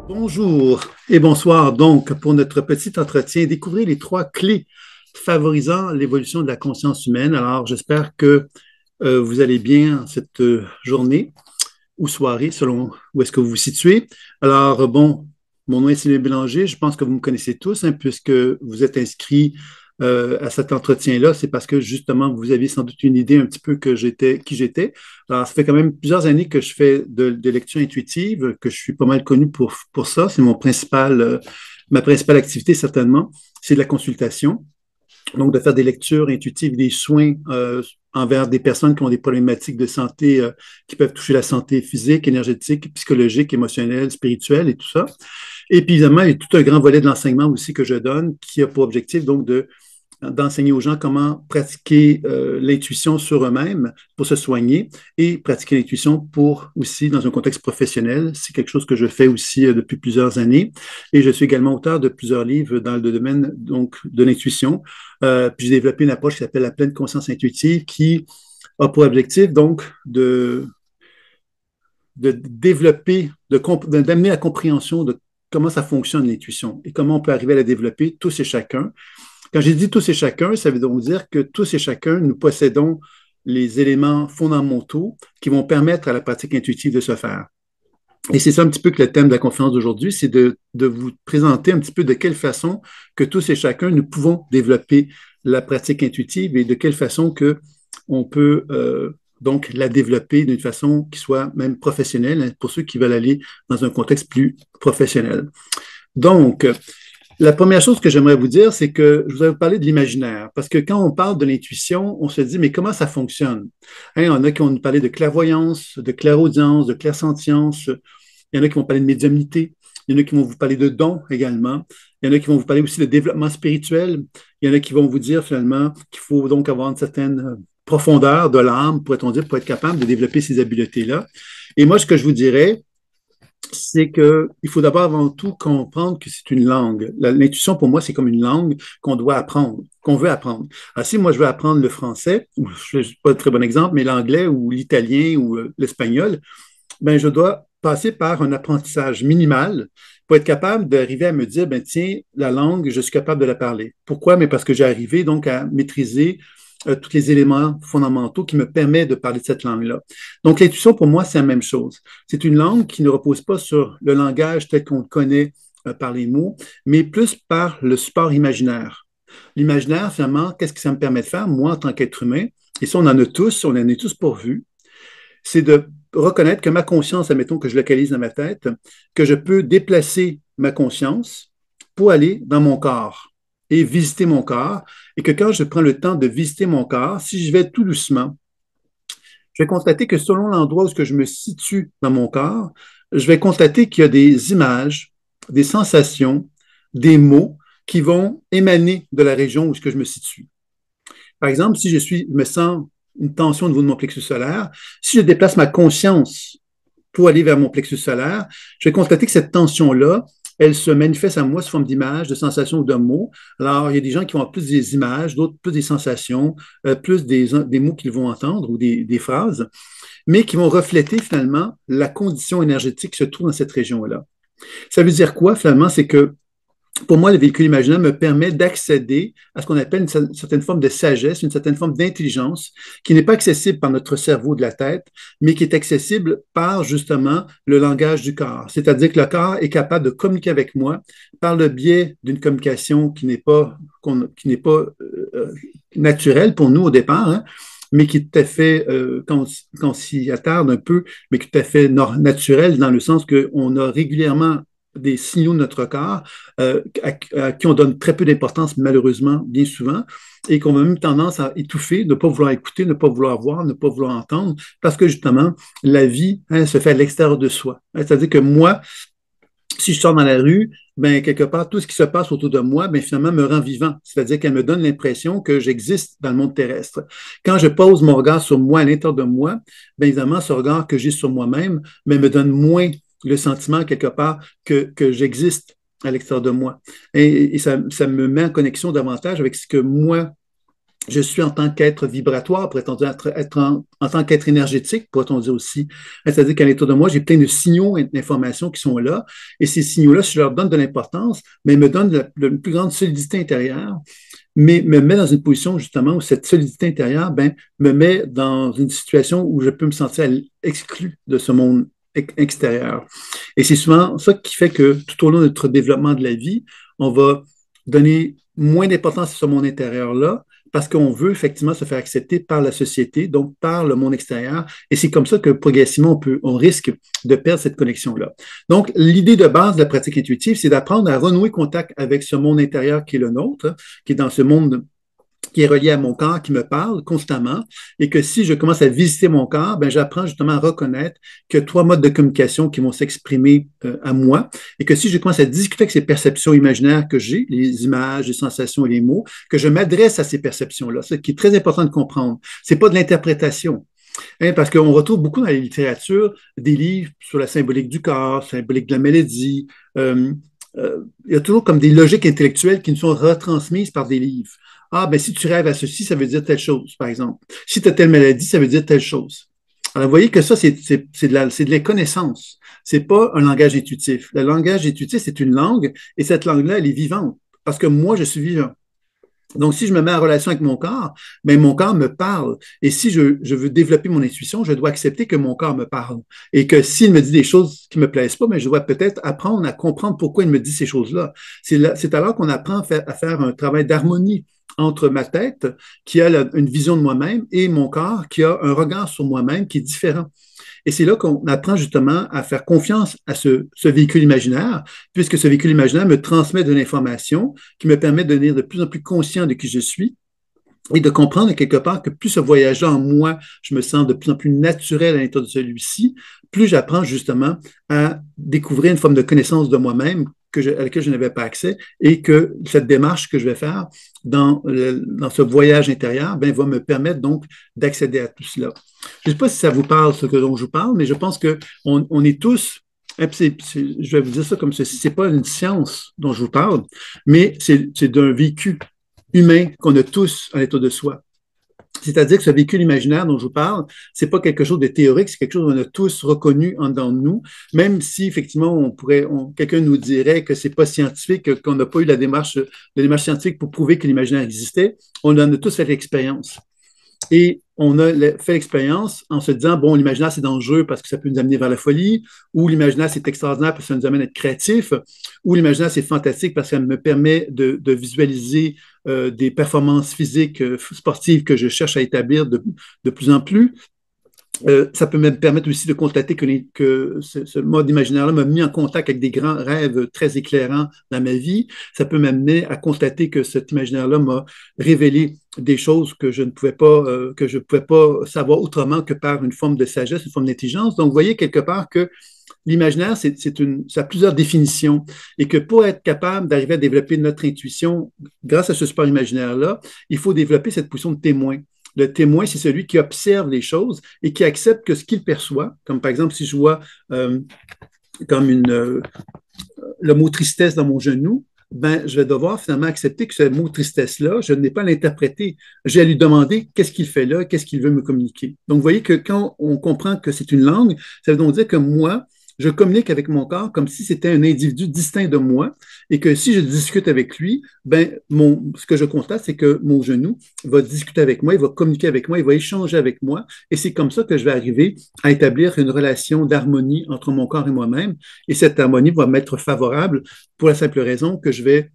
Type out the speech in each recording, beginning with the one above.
Bonjour et bonsoir donc pour notre petit entretien, découvrir les trois clés favorisant l'évolution de la conscience humaine. Alors j'espère que vous allez bien cette journée ou soirée selon où est-ce que vous vous situez. Alors bon, mon nom est Sylvain Bélanger, je pense que vous me connaissez tous puisque vous êtes inscrits à cet entretien-là, c'est parce que justement, vous aviez sans doute une idée un petit peu qui j'étais. Alors, ça fait quand même plusieurs années que je fais de lecture intuitive, que je suis pas mal connu pour ça. C'est ma principale activité, certainement, c'est de la consultation. Donc, de faire des lectures intuitives, des soins envers des personnes qui ont des problématiques de santé qui peuvent toucher la santé physique, énergétique, psychologique, émotionnelle, spirituelle et tout ça. Et puis, évidemment, il y a tout un grand volet de l'enseignement aussi que je donne qui a pour objectif donc d'enseigner aux gens comment pratiquer l'intuition sur eux-mêmes pour se soigner et pratiquer l'intuition pour aussi dans un contexte professionnel. C'est quelque chose que je fais aussi depuis plusieurs années. Et je suis également auteur de plusieurs livres dans le domaine donc, de l'intuition. Puis j'ai développé une approche qui s'appelle la pleine conscience intuitive qui a pour objectif donc de développer, d'amener à la compréhension de comment ça fonctionne l'intuition et comment on peut arriver à la développer tous et chacun. Quand j'ai dit tous et chacun, ça veut donc dire que tous et chacun, nous possédons les éléments fondamentaux qui vont permettre à la pratique intuitive de se faire. Et c'est ça un petit peu que le thème de la conférence d'aujourd'hui, c'est de vous présenter un petit peu de quelle façon que tous et chacun, nous pouvons développer la pratique intuitive et de quelle façon que on peut donc la développer d'une façon qui soit même professionnelle pour ceux qui veulent aller dans un contexte plus professionnel. Donc, la première chose que j'aimerais vous dire, c'est que je vous avais parlé de l'imaginaire, parce que quand on parle de l'intuition, on se dit, mais comment ça fonctionne? Hein, il y en a qui vont nous parler de clairvoyance, de clairaudience, de clairsentience, il y en a qui vont parler de médiumnité, il y en a qui vont vous parler de dons également, il y en a qui vont vous parler aussi de développement spirituel, il y en a qui vont vous dire finalement qu'il faut donc avoir une certaine profondeur de l'âme, pourrait-on dire, pour être capable de développer ces habiletés-là. Et moi, ce que je vous dirais, c'est qu'il faut d'abord avant tout comprendre que c'est une langue. L'intuition, pour moi, c'est comme une langue qu'on doit apprendre, qu'on veut apprendre. Alors, si moi, je veux apprendre le français, je ne suis pas un très bon exemple, mais l'anglais ou l'italien ou l'espagnol, ben, je dois passer par un apprentissage minimal pour être capable d'arriver à me dire, ben, tiens, la langue, je suis capable de la parler. Pourquoi? Mais parce que j'ai arrivé donc à maîtriser tous les éléments fondamentaux qui me permettent de parler de cette langue-là. Donc, l'intuition, pour moi, c'est la même chose. C'est une langue qui ne repose pas sur le langage tel qu'on le connaît par les mots, mais plus par le support imaginaire. L'imaginaire, finalement, qu'est-ce que ça me permet de faire, moi, en tant qu'être humain? Et ça, on en a tous, on en est tous pourvus. C'est de reconnaître que ma conscience, admettons que je localise dans ma tête, que je peux déplacer ma conscience pour aller dans mon corps et visiter mon corps, et que quand je prends le temps de visiter mon corps, si je vais tout doucement, je vais constater que selon l'endroit où je me situe dans mon corps, je vais constater qu'il y a des images, des sensations, des mots qui vont émaner de la région où je me situe. Par exemple, si je me sens une tension au niveau de mon plexus solaire, si je déplace ma conscience pour aller vers mon plexus solaire, je vais constater que cette tension-là, elle se manifeste à moi sous forme d'images, de sensations ou de mots. Alors, il y a des gens qui vont avoir plus des images, d'autres plus des sensations, plus des mots qu'ils vont entendre ou des phrases, mais qui vont refléter finalement la condition énergétique qui se trouve dans cette région-là. Ça veut dire quoi finalement? C'est que pour moi, le véhicule imaginaire me permet d'accéder à ce qu'on appelle une certaine forme de sagesse, une certaine forme d'intelligence qui n'est pas accessible par notre cerveau de la tête, mais qui est accessible par justement le langage du corps. C'est-à-dire que le corps est capable de communiquer avec moi par le biais d'une communication qui n'est pas naturelle pour nous au départ, hein, mais qui est tout à fait, quand on s'y attarde un peu, mais qui est tout à fait naturel dans le sens qu'on a régulièrement des signaux de notre corps à qui on donne très peu d'importance, malheureusement, bien souvent, et qu'on a même tendance à étouffer, ne pas vouloir écouter, ne pas vouloir voir, ne pas vouloir entendre, parce que justement, la vie se fait à l'extérieur de soi. C'est-à-dire que moi, si je sors dans la rue, ben, quelque part, tout ce qui se passe autour de moi, ben, finalement, me rend vivant. C'est-à-dire qu'elle me donne l'impression que j'existe dans le monde terrestre. Quand je pose mon regard sur moi, à l'intérieur de moi, bien évidemment, ce regard que j'ai sur moi-même, ben, me donne moins le sentiment, quelque part, que j'existe à l'extérieur de moi. Et ça me met en connexion davantage avec ce que moi, je suis en tant qu'être vibratoire, pourrait-on dire, en tant qu'être énergétique, pourrait-on dire aussi. C'est-à-dire qu'à l'intérieur de moi, j'ai plein de signaux d'informations qui sont là. Et ces signaux-là, si je leur donne de l'importance, mais ils me donnent une plus grande solidité intérieure, mais me met dans une position justement où cette solidité intérieure me met dans une situation où je peux me sentir exclu de ce monde extérieur. Et c'est souvent ça qui fait que tout au long de notre développement de la vie, on va donner moins d'importance à ce monde intérieur-là parce qu'on veut effectivement se faire accepter par la société, donc par le monde extérieur. Et c'est comme ça que progressivement, on risque de perdre cette connexion-là. Donc, l'idée de base de la pratique intuitive, c'est d'apprendre à renouer contact avec ce monde intérieur qui est le nôtre, qui est dans ce monde qui est relié à mon corps, qui me parle constamment, et que si je commence à visiter mon corps, j'apprends justement à reconnaître qu'il y a trois modes de communication qui vont s'exprimer à moi, et que si je commence à discuter avec ces perceptions imaginaires que j'ai, les images, les sensations et les mots, que je m'adresse à ces perceptions-là, ce qui est très important de comprendre. C'est pas de l'interprétation. Parce qu'on retrouve beaucoup dans la littérature des livres sur la symbolique du corps, symbolique de la mélodie. Il y a toujours comme des logiques intellectuelles qui nous sont retransmises par des livres. Ah, si tu rêves à ceci, ça veut dire telle chose, par exemple. Si tu as telle maladie, ça veut dire telle chose. Alors, vous voyez que ça, c'est de la connaissance. C'est pas un langage intuitif. Le langage intuitif, c'est une langue, et cette langue-là, elle est vivante. Parce que moi, je suis vivant. Donc, si je me mets en relation avec mon corps, mon corps me parle. Et si je veux développer mon intuition, je dois accepter que mon corps me parle. Et que s'il me dit des choses qui me plaisent pas, je dois peut-être apprendre à comprendre pourquoi il me dit ces choses-là. C'est alors qu'on apprend à faire un travail d'harmonie entre ma tête, qui a une vision de moi-même, et mon corps, qui a un regard sur moi-même qui est différent. Et c'est là qu'on apprend justement à faire confiance à ce véhicule imaginaire, puisque ce véhicule imaginaire me transmet de l'information qui me permet de devenir de plus en plus conscient de qui je suis et de comprendre quelque part que plus ce voyage-là en moi, je me sens de plus en plus naturel à l'intérieur de celui-ci, plus j'apprends justement à découvrir une forme de connaissance de moi-même à laquelle je n'avais pas accès et que cette démarche que je vais faire dans ce voyage intérieur va me permettre donc d'accéder à tout cela. Je ne sais pas si ça vous parle, ce dont je vous parle, mais je pense qu'on est tous, je vais vous dire ça comme ceci, ce n'est pas une science dont je vous parle, mais c'est d'un vécu humain qu'on a tous à l'intérieur de soi. C'est-à-dire que ce véhicule imaginaire dont je vous parle, c'est pas quelque chose de théorique, c'est quelque chose qu'on a tous reconnu en dedans de nous, même si effectivement quelqu'un nous dirait que c'est pas scientifique, qu'on n'a pas eu la démarche scientifique pour prouver que l'imaginaire existait, on en a tous fait l'expérience. Et on a fait l'expérience en se disant, bon, l'imaginaire, c'est dangereux parce que ça peut nous amener vers la folie, ou l'imaginaire, c'est extraordinaire parce que ça nous amène à être créatif, ou l'imaginaire, c'est fantastique parce que ça me permet de visualiser des performances physiques, sportives que je cherche à établir de plus en plus. Ça peut me permettre aussi de constater que ce mode imaginaire-là m'a mis en contact avec des grands rêves très éclairants dans ma vie. Ça peut m'amener à constater que cet imaginaire-là m'a révélé des choses que je ne pouvais pas, savoir autrement que par une forme de sagesse, une forme d'intelligence. Donc, vous voyez quelque part que l'imaginaire, ça a plusieurs définitions et que pour être capable d'arriver à développer notre intuition grâce à ce support imaginaire-là, il faut développer cette position de témoin. Le témoin, c'est celui qui observe les choses et qui accepte que ce qu'il perçoit, comme par exemple si je vois comme le mot tristesse dans mon genou, je vais devoir finalement accepter que ce mot tristesse-là, je n'ai pas à l'interpréter. J'ai à lui demander qu'est-ce qu'il fait là, qu'est-ce qu'il veut me communiquer. Donc, vous voyez que quand on comprend que c'est une langue, ça veut donc dire que moi, je communique avec mon corps comme si c'était un individu distinct de moi et que si je discute avec lui, ce que je constate, c'est que mon genou va discuter avec moi, il va communiquer avec moi, il va échanger avec moi et c'est comme ça que je vais arriver à établir une relation d'harmonie entre mon corps et moi-même et cette harmonie va m'être favorable pour la simple raison que je vais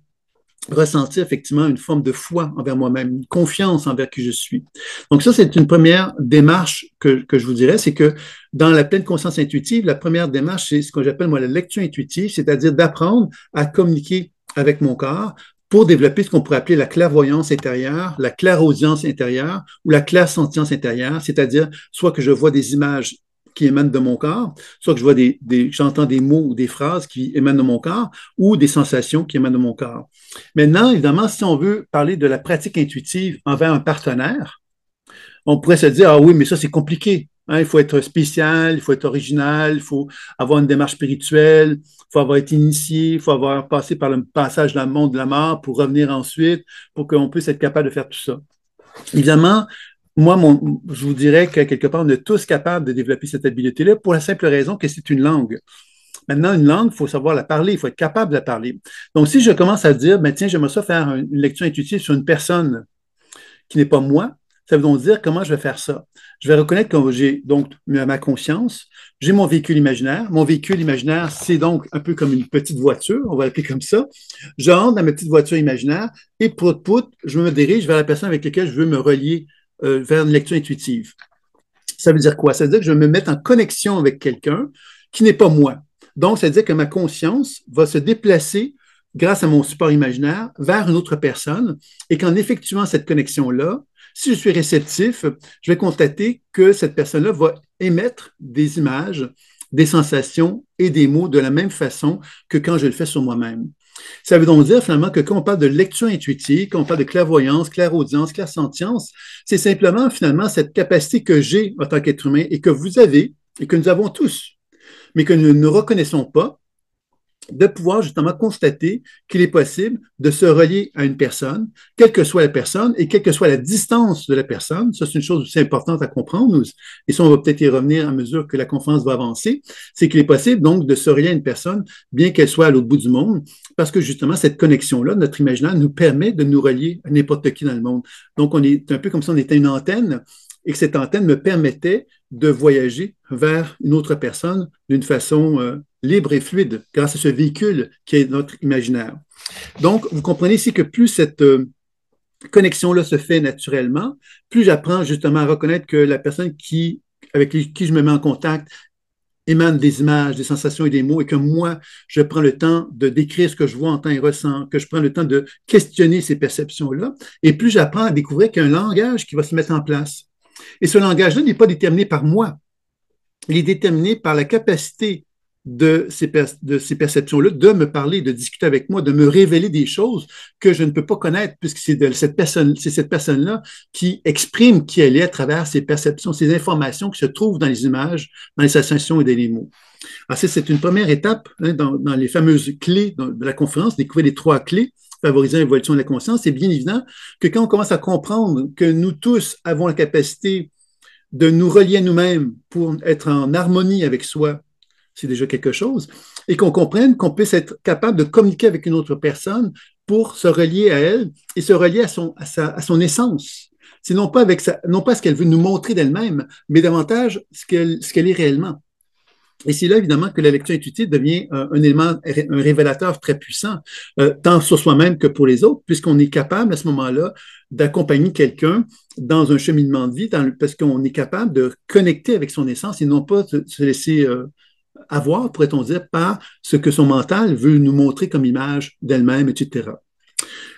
ressentir effectivement une forme de foi envers moi-même, une confiance envers qui je suis. Donc ça, c'est une première démarche que je vous dirais, c'est que dans la pleine conscience intuitive, la première démarche, c'est ce que j'appelle moi la lecture intuitive, c'est-à-dire d'apprendre à communiquer avec mon corps pour développer ce qu'on pourrait appeler la clairvoyance intérieure, la clairaudience intérieure ou la clairsentience intérieure, c'est-à-dire soit que je vois des images qui émanent de mon corps, soit que je vois j'entends des mots ou des phrases qui émanent de mon corps, ou des sensations qui émanent de mon corps. Maintenant, évidemment, si on veut parler de la pratique intuitive envers un partenaire, on pourrait se dire, ah oui, mais ça, c'est compliqué. Hein, il faut être spécial, il faut être original, il faut avoir une démarche spirituelle, il faut avoir été initié, il faut avoir passé par le passage dans le monde de la mort pour revenir ensuite, pour qu'on puisse être capable de faire tout ça. Évidemment, moi, je vous dirais que quelque part, on est tous capables de développer cette habileté-là pour la simple raison que c'est une langue. Maintenant, une langue, il faut savoir la parler, il faut être capable de la parler. Donc, si je commence à dire, ben, tiens, j'aimerais ça faire une lecture intuitive sur une personne qui n'est pas moi, ça veut donc dire comment je vais faire ça. Je vais reconnaître que j'ai donc ma conscience, j'ai mon véhicule imaginaire. Mon véhicule imaginaire, c'est donc un peu comme une petite voiture, on va l'appeler comme ça. Je rentre dans ma petite voiture imaginaire et pout, je me dirige vers la personne avec laquelle je veux me relier vers une lecture intuitive. Ça veut dire quoi? Ça veut dire que je vais me mettre en connexion avec quelqu'un qui n'est pas moi. Donc, ça veut dire que ma conscience va se déplacer grâce à mon support imaginaire vers une autre personne et qu'en effectuant cette connexion-là, si je suis réceptif, je vais constater que cette personne-là va émettre des images, des sensations et des mots de la même façon que quand je le fais sur moi-même. Ça veut donc dire finalement que quand on parle de lecture intuitive, quand on parle de clairvoyance, clairaudience, clairsentience, c'est simplement finalement cette capacité que j'ai en tant qu'être humain et que vous avez et que nous avons tous, mais que nous ne reconnaissons pas, de pouvoir justement constater qu'il est possible de se relier à une personne, quelle que soit la personne et quelle que soit la distance de la personne. Ça, c'est une chose aussi importante à comprendre. Et ça, on va peut-être y revenir à mesure que la conférence va avancer. C'est qu'il est possible donc de se relier à une personne, bien qu'elle soit à l'autre bout du monde, parce que justement, cette connexion-là, notre imaginaire nous permet de nous relier à n'importe qui dans le monde. Donc, on est un peu comme si on était une antenne et que cette antenne me permettait de voyager vers une autre personne d'une façon libre et fluide grâce à ce véhicule qui est notre imaginaire. Donc, vous comprenez ici que plus cette connexion-là se fait naturellement, plus j'apprends justement à reconnaître que la personne avec qui je me mets en contact émane des images, des sensations et des mots et que moi, je prends le temps de décrire ce que je vois, entends et ressens, que je prends le temps de questionner ces perceptions-là. Et plus j'apprends à découvrir qu'il y a un langage qui va se mettre en place. Et ce langage-là n'est pas déterminé par moi. Il est déterminé par la capacité de ces perceptions-là de me parler, de discuter avec moi, de me révéler des choses que je ne peux pas connaître, puisque c'est cette personne-là qui exprime qui elle est à travers ces perceptions, ces informations qui se trouvent dans les images, dans les sensations et dans les mots. Alors, c'est une première étape dans les fameuses clés de la conférence, découvrir les 3 clés favorisant l'évolution de la conscience. C'est bien évident que quand on commence à comprendre que nous tous avons la capacité de nous relier à nous-mêmes pour être en harmonie avec soi, c'est déjà quelque chose, et qu'on comprenne qu'on puisse être capable de communiquer avec une autre personne pour se relier à elle et se relier à son essence. C'est non pas ce qu'elle veut nous montrer d'elle-même, mais davantage ce qu'elle est réellement. Et c'est là, évidemment, que la lecture intuitive devient un élément, un révélateur très puissant, tant sur soi-même que pour les autres, puisqu'on est capable, à ce moment-là, d'accompagner quelqu'un dans un cheminement de vie, parce qu'on est capable de connecter avec son essence et non pas se laisser avoir, pourrait-on dire, par ce que son mental veut nous montrer comme image d'elle-même, etc.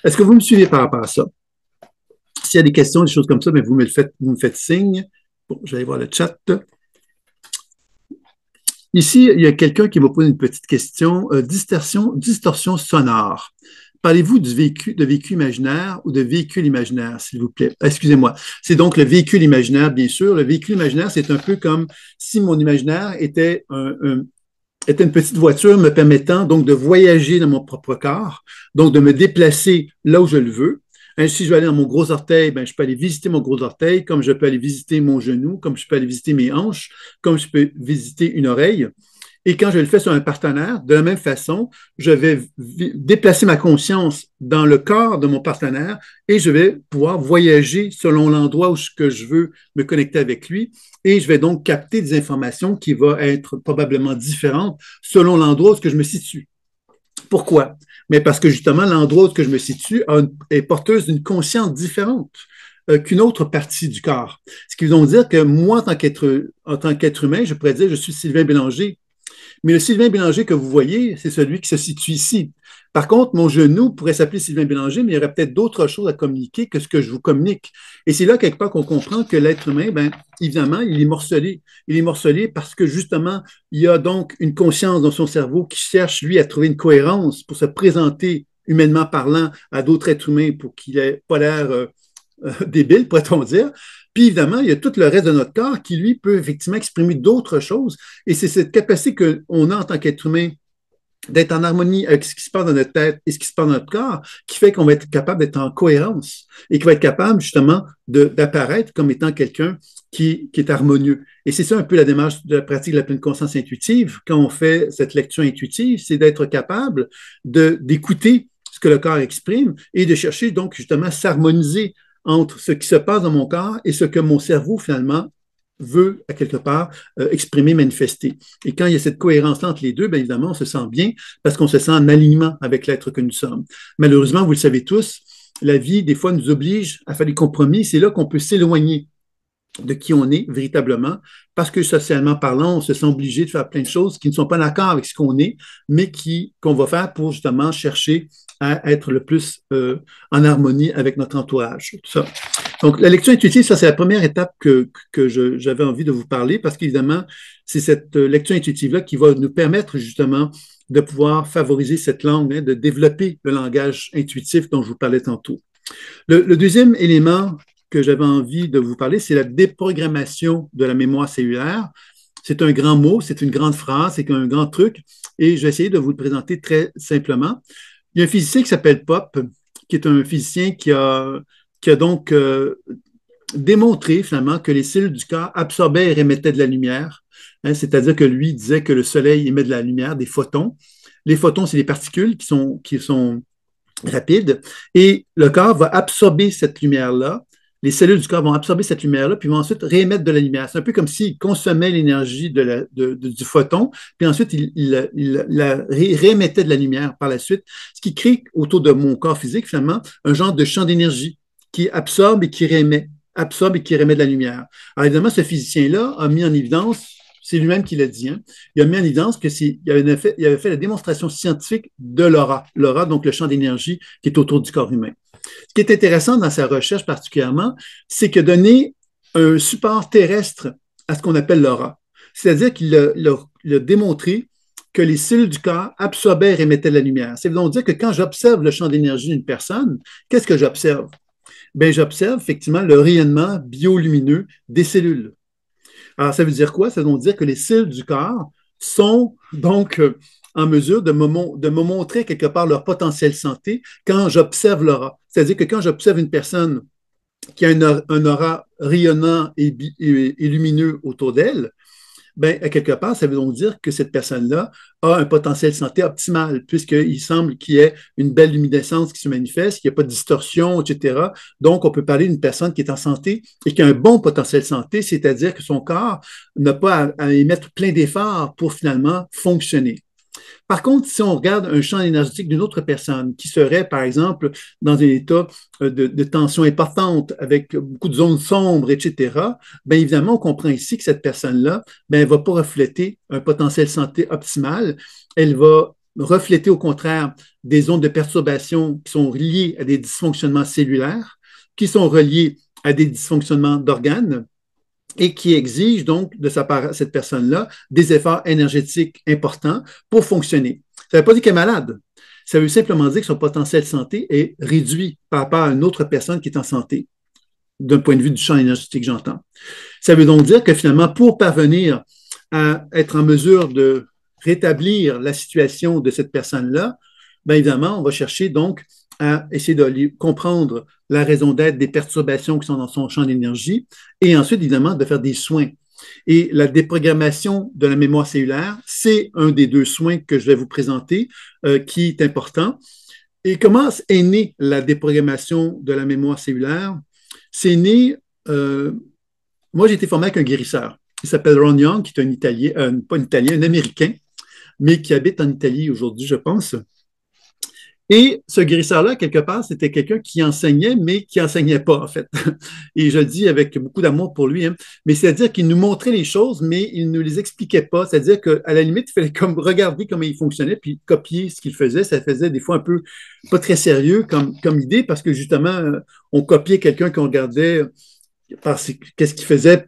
Est-ce que vous me suivez par rapport à ça? S'il y a des questions, des choses comme ça, bien, vous me faites signe. Bon, j'allais voir le chat. Ici, il y a quelqu'un qui m'a posé une petite question. Distorsion sonore. Parlez-vous de véhicule imaginaire ou de véhicule imaginaire, s'il vous plaît? Excusez-moi. C'est donc le véhicule imaginaire, bien sûr. Le véhicule imaginaire, c'est un peu comme si mon imaginaire était une petite voiture me permettant donc de voyager dans mon propre corps, donc de me déplacer là où je le veux. Si je veux aller dans mon gros orteil, ben, je peux aller visiter mon gros orteil, comme je peux aller visiter mon genou, comme je peux aller visiter mes hanches, comme je peux visiter une oreille. Et quand je le fais sur un partenaire, de la même façon, je vais déplacer ma conscience dans le corps de mon partenaire et je vais pouvoir voyager selon l'endroit où je veux me connecter avec lui. Et je vais donc capter des informations qui vont être probablement différentes selon l'endroit où je me situe. Pourquoi? Mais parce que justement, l'endroit où je me situe est porteuse d'une conscience différente qu'une autre partie du corps. Ce qui veut dire que moi, en tant qu'être humain, je pourrais dire je suis Sylvain Bélanger. Mais le Sylvain Bélanger que vous voyez, c'est celui qui se situe ici. Par contre, mon genou pourrait s'appeler Sylvain Bélanger, mais il y aurait peut-être d'autres choses à communiquer que ce que je vous communique. Et c'est là, quelque part, qu'on comprend que l'être humain, ben, évidemment, il est morcelé. Il est morcelé parce que, justement, il y a donc une conscience dans son cerveau qui cherche, lui, à trouver une cohérence pour se présenter, humainement parlant, à d'autres êtres humains pour qu'il n'ait pas l'air débile, pourrait-on dire. Puis évidemment, il y a tout le reste de notre corps qui, lui, peut effectivement exprimer d'autres choses. Et c'est cette capacité qu'on a en tant qu'être humain d'être en harmonie avec ce qui se passe dans notre tête et ce qui se passe dans notre corps, qui fait qu'on va être capable d'être en cohérence et qui va être capable justement d'apparaître comme étant quelqu'un qui est harmonieux. Et c'est ça un peu la démarche de la pratique de la pleine conscience intuitive. Quand on fait cette lecture intuitive, c'est d'être capable d'écouter ce que le corps exprime et de chercher donc justement à s'harmoniser entre ce qui se passe dans mon corps et ce que mon cerveau finalement veut, à quelque part, exprimer, manifester. Et quand il y a cette cohérence entre les deux, bien évidemment, on se sent bien parce qu'on se sent en alignement avec l'être que nous sommes. Malheureusement, vous le savez tous, la vie, des fois, nous oblige à faire des compromis. C'est là qu'on peut s'éloigner de qui on est véritablement, parce que socialement parlant, on se sent obligé de faire plein de choses qui ne sont pas d'accord avec ce qu'on est, mais qu'on va faire pour justement chercher à être le plus en harmonie avec notre entourage. Tout ça. Donc, la lecture intuitive, ça, c'est la première étape que j'avais envie de vous parler, parce qu'évidemment, c'est cette lecture intuitive-là qui va nous permettre justement de pouvoir favoriser cette langue, hein, de développer le langage intuitif dont je vous parlais tantôt. Le deuxième élément que j'avais envie de vous parler, c'est la déprogrammation de la mémoire cellulaire. C'est un grand mot, c'est une grande phrase, c'est un grand truc, et je vais essayer de vous le présenter très simplement. Il y a un physicien qui s'appelle Pop, qui est un physicien qui a donc démontré finalement que les cellules du corps absorbaient et rémettaient de la lumière. Hein, c'est-à-dire que lui disait que le soleil émet de la lumière, des photons. Les photons, c'est des particules qui sont rapides, et le corps va absorber cette lumière-là. Les cellules du corps vont absorber cette lumière-là, puis vont ensuite réémettre de la lumière. C'est un peu comme s'ils consommaient l'énergie du photon, puis ensuite ils la réémettaient de la lumière par la suite, ce qui crée autour de mon corps physique, finalement, un genre de champ d'énergie qui absorbe et qui réémet, absorbe et qui réémet de la lumière. Alors évidemment, ce physicien-là a mis en évidence, c'est lui-même qui l'a dit, hein, il a mis en évidence qu'il avait fait la démonstration scientifique de l'aura, donc le champ d'énergie qui est autour du corps humain. Ce qui est intéressant dans sa recherche particulièrement, c'est qu'il a donné un support terrestre à ce qu'on appelle l'aura. C'est-à-dire qu'il a démontré que les cellules du corps absorbaient et émettaient de la lumière. C'est donc dire que quand j'observe le champ d'énergie d'une personne, qu'est-ce que j'observe? Bien, j'observe effectivement le rayonnement biolumineux des cellules. Alors, ça veut dire quoi? Ça veut donc dire que les cellules du corps sont donc en mesure de me montrer quelque part leur potentiel santé quand j'observe l'aura. C'est-à-dire que quand j'observe une personne qui a un aura rayonnant et lumineux autour d'elle, ben, à quelque part, ça veut donc dire que cette personne-là a un potentiel santé optimal, puisqu'il semble qu'il y ait une belle luminescence qui se manifeste, qu'il n'y a pas de distorsion, etc. Donc, on peut parler d'une personne qui est en santé et qui a un bon potentiel santé, c'est-à-dire que son corps n'a pas à émettre plein d'efforts pour finalement fonctionner. Par contre, si on regarde un champ énergétique d'une autre personne qui serait, par exemple, dans un état de tension importante, avec beaucoup de zones sombres, etc., bien évidemment, on comprend ici que cette personne-là, bien, elle ne va pas refléter un potentiel santé optimal. Elle va refléter, au contraire, des zones de perturbation qui sont liées à des dysfonctionnements cellulaires, qui sont reliés à des dysfonctionnements d'organes, et qui exige donc de sa part, cette personne-là, des efforts énergétiques importants pour fonctionner. Ça ne veut pas dire qu'elle est malade. Ça veut simplement dire que son potentiel santé est réduit par rapport à une autre personne qui est en santé, d'un point de vue du champ énergétique, j'entends. Ça veut donc dire que finalement, pour parvenir à être en mesure de rétablir la situation de cette personne-là, bien évidemment, on va chercher donc à essayer de comprendre la raison d'être des perturbations qui sont dans son champ d'énergie et ensuite, évidemment, de faire des soins. Et la déprogrammation de la mémoire cellulaire, c'est un des deux soins que je vais vous présenter qui est important. Et comment est née la déprogrammation de la mémoire cellulaire? C'est né, moi j'ai été formé avec un guérisseur. Il s'appelle Ron Young, qui est un Italien, pas un Italien, un Américain, mais qui habite en Italie aujourd'hui, je pense. Et ce guérisseur-là, quelque part, c'était quelqu'un qui enseignait, mais qui enseignait pas, en fait. Et je le dis avec beaucoup d'amour pour lui, hein. Mais c'est-à-dire qu'il nous montrait les choses, mais il ne les expliquait pas. C'est-à-dire qu'à la limite, il fallait comme regarder comment il fonctionnait, puis copier ce qu'il faisait. Ça faisait des fois un peu pas très sérieux comme idée, parce que justement, on copiait quelqu'un qu'on regardait par qu'est-ce qu'il faisait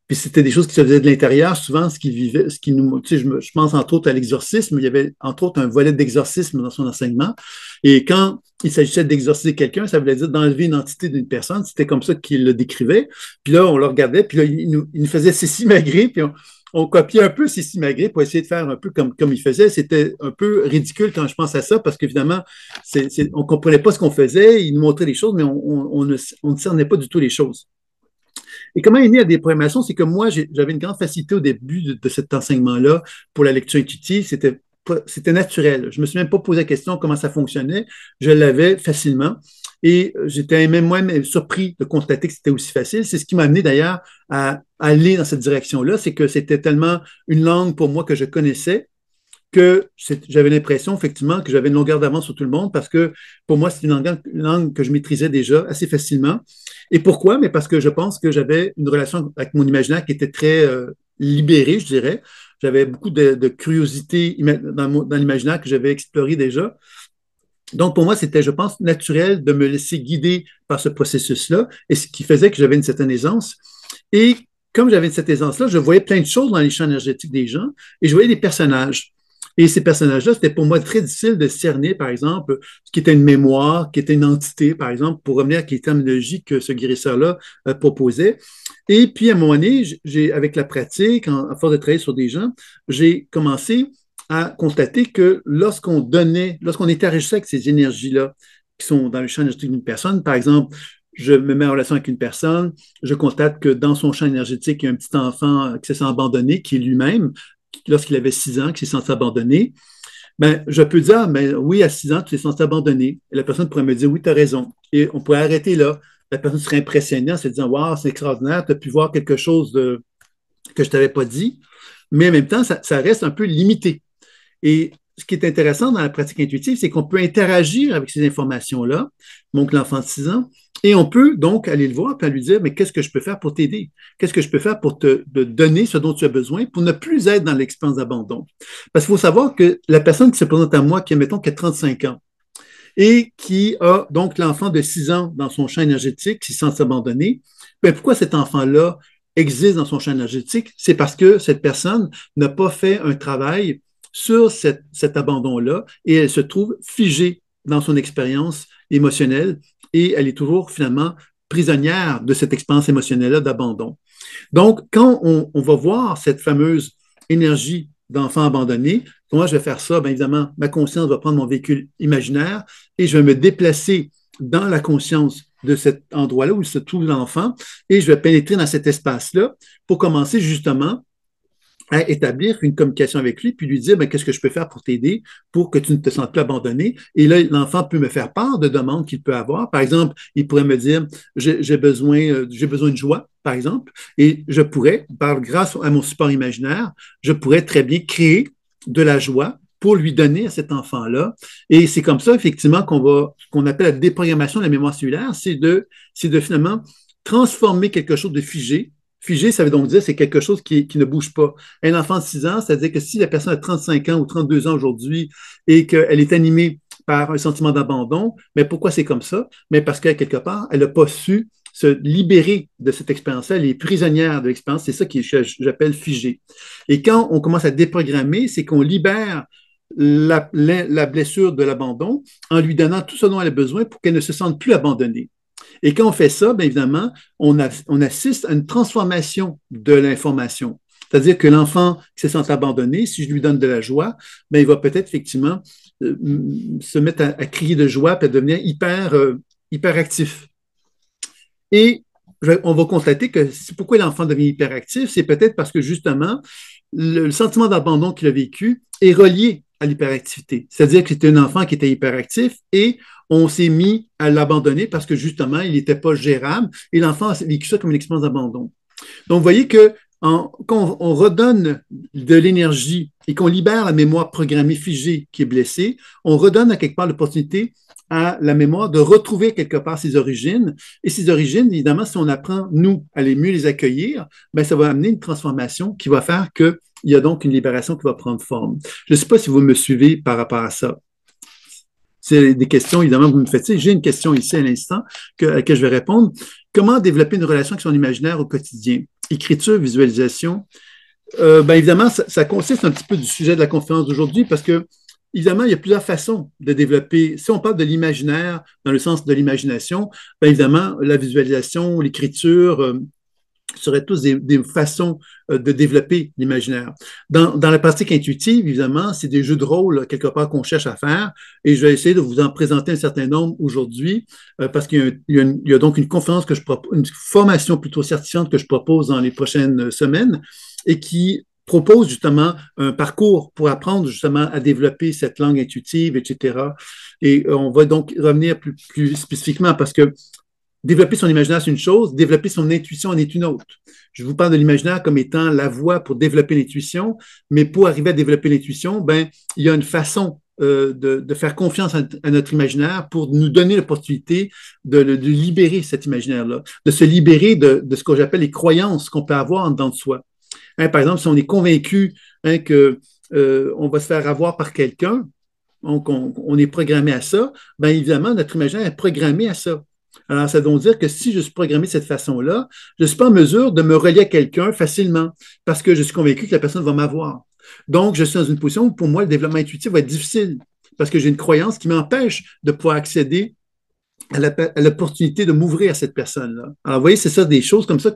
Puis c'était des choses qui se faisaient de l'intérieur, souvent ce qu'il vivait, ce qui nous, tu sais, je pense entre autres à l'exorcisme, il y avait entre autres un volet d'exorcisme dans son enseignement. Et quand il s'agissait d'exorciser quelqu'un, ça voulait dire d'enlever une entité d'une personne, c'était comme ça qu'il le décrivait. Puis là, on le regardait, puis là, il nous faisait s'essimagrée, puis on copiait un peu s'essimagrée pour essayer de faire un peu comme il faisait. C'était un peu ridicule quand je pense à ça, parce qu'évidemment, on ne comprenait pas ce qu'on faisait, il nous montrait les choses, mais on ne cernait pas du tout les choses. Et comment est née la déprogrammation? C'est que moi, j'avais une grande facilité au début de cet enseignement-là pour la lecture intuitive. C'était naturel. Je ne me suis même pas posé la question comment ça fonctionnait. Je l'avais facilement. Et j'étais même moi-même surpris de constater que c'était aussi facile. C'est ce qui m'a amené d'ailleurs à aller dans cette direction-là. C'est que c'était tellement une langue pour moi que je connaissais que j'avais l'impression, effectivement, que j'avais une longueur d'avance sur tout le monde parce que pour moi, c'est une langue que je maîtrisais déjà assez facilement. Et pourquoi? Mais parce que je pense que j'avais une relation avec mon imaginaire qui était très libérée, je dirais. J'avais beaucoup de curiosité dans l'imaginaire que j'avais exploré déjà. Donc, pour moi, c'était, je pense, naturel de me laisser guider par ce processus-là, et ce qui faisait que j'avais une certaine aisance. Et comme j'avais cette aisance-là, je voyais plein de choses dans les champs énergétiques des gens, et je voyais des personnages. Et ces personnages-là, c'était pour moi très difficile de cerner, par exemple, ce qui était une mémoire, qui était une entité, par exemple, pour revenir avec les terminologies que ce guérisseur-là proposait. Et puis, à un moment donné, avec la pratique, à force de travailler sur des gens, j'ai commencé à constater que lorsqu'on interagissait avec ces énergies-là, qui sont dans le champ énergétique d'une personne, par exemple, je me mets en relation avec une personne, je constate que dans son champ énergétique, il y a un petit enfant qui s'est senti abandonné, qui est lui-même, lorsqu'il avait 6 ans, qui s'est senti abandonné. Ben, je peux dire, mais oui, à 6 ans, tu t'es senti abandonné. Et la personne pourrait me dire, oui, tu as raison. Et on pourrait arrêter là. La personne serait impressionnée en se disant, waouh, c'est extraordinaire, tu as pu voir quelque chose que je ne t'avais pas dit. Mais en même temps, ça reste un peu limité. Et ce qui est intéressant dans la pratique intuitive, c'est qu'on peut interagir avec ces informations-là, donc l'enfant de 6 ans, et on peut donc aller le voir et lui dire, mais qu'est-ce que je peux faire pour t'aider? Qu'est-ce que je peux faire pour te donner ce dont tu as besoin pour ne plus être dans l'expérience d'abandon? Parce qu'il faut savoir que la personne qui se présente à moi, mettons, qui a 35 ans, et qui a donc l'enfant de 6 ans dans son champ énergétique, qui sent s'abandonner, bien, pourquoi cet enfant-là existe dans son champ énergétique? C'est parce que cette personne n'a pas fait un travail sur cet abandon-là et elle se trouve figée dans son expérience émotionnelle et elle est toujours finalement prisonnière de cette expérience émotionnelle-là d'abandon. Donc, quand on va voir cette fameuse énergie d'enfant abandonné, comment je vais faire ça? Bien évidemment, ma conscience va prendre mon véhicule imaginaire et je vais me déplacer dans la conscience de cet endroit-là où se trouve l'enfant et je vais pénétrer dans cet espace-là pour commencer justement à établir une communication avec lui, puis lui dire, ben, qu'est-ce que je peux faire pour t'aider, pour que tu ne te sentes plus abandonné. Et là, l'enfant peut me faire part de demandes qu'il peut avoir. Par exemple, il pourrait me dire, j'ai besoin de joie, par exemple, et je pourrais, grâce à mon support imaginaire, je pourrais très bien créer de la joie pour lui donner à cet enfant-là. Et c'est comme ça, effectivement, qu'on appelle la déprogrammation de la mémoire cellulaire, c'est de finalement transformer quelque chose de figé. Figé, ça veut donc dire c'est quelque chose qui ne bouge pas. Un enfant de 6 ans, c'est-à-dire que si la personne a 35 ans ou 32 ans aujourd'hui et qu'elle est animée par un sentiment d'abandon, mais pourquoi c'est comme ça? Mais parce qu'à quelque part, elle n'a pas su se libérer de cette expérience-là. Elle est prisonnière de l'expérience. C'est ça que j'appelle figé. Et quand on commence à déprogrammer, c'est qu'on libère la blessure de l'abandon en lui donnant tout ce dont elle a besoin pour qu'elle ne se sente plus abandonnée. Et quand on fait ça, bien évidemment, on assiste à une transformation de l'information. C'est-à-dire que l'enfant qui se sent abandonné, si je lui donne de la joie, bien, il va peut-être effectivement se mettre à crier de joie et à devenir hyper actif. Et on va constater que pourquoi l'enfant devient hyperactif, c'est peut-être parce que justement, le sentiment d'abandon qu'il a vécu est relié à l'hyperactivité. C'est-à-dire que c'était un enfant qui était hyperactif et on s'est mis à l'abandonner parce que justement, il n'était pas gérable et l'enfant a vécu ça comme une expérience d'abandon. Donc, vous voyez que quand on redonne de l'énergie et qu'on libère la mémoire programmée figée qui est blessée, on redonne à quelque part l'opportunité à la mémoire de retrouver quelque part ses origines. Et ces origines, évidemment, si on apprend, nous, à mieux les accueillir, bien, ça va amener une transformation qui va faire qu'il y a donc une libération qui va prendre forme. Je ne sais pas si vous me suivez par rapport à ça. C'est des questions, évidemment, que vous me faites. J'ai une question ici à l'instant à laquelle je vais répondre. comment développer une relation avec son imaginaire au quotidien? Écriture, visualisation. Évidemment, ça consiste un petit peu du sujet de la conférence d'aujourd'hui parce que, évidemment, il y a plusieurs façons de développer. Si on parle de l'imaginaire, dans le sens de l'imagination, évidemment, la visualisation, l'écriture, seraient tous des façons de développer l'imaginaire. Dans la pratique intuitive, évidemment, c'est des jeux de rôle, quelque part, qu'on cherche à faire, et je vais essayer de vous en présenter un certain nombre aujourd'hui, parce qu'il y a donc une conférence que je propose, une formation plutôt certifiante que je propose dans les prochaines semaines, et qui propose justement un parcours pour apprendre justement à développer cette langue intuitive, etc. Et on va donc revenir plus spécifiquement parce que développer son imaginaire, c'est une chose, développer son intuition en est une autre. Je vous parle de l'imaginaire comme étant la voie pour développer l'intuition, mais pour arriver à développer l'intuition, il y a une façon de faire confiance à notre imaginaire pour nous donner l'opportunité de libérer cet imaginaire-là, de se libérer de ce que j'appelle les croyances qu'on peut avoir en dedans de soi. Par exemple, si on est convaincu que on va se faire avoir par quelqu'un, donc on est programmé à ça, évidemment, notre imaginaire est programmé à ça. Alors, ça veut donc dire que si je suis programmé de cette façon-là, je ne suis pas en mesure de me relier à quelqu'un facilement parce que je suis convaincu que la personne va m'avoir. Donc, je suis dans une position où, pour moi, le développement intuitif va être difficile parce que j'ai une croyance qui m'empêche de pouvoir accéder à l'opportunité de m'ouvrir à cette personne-là. Alors, vous voyez, c'est ça, des choses comme ça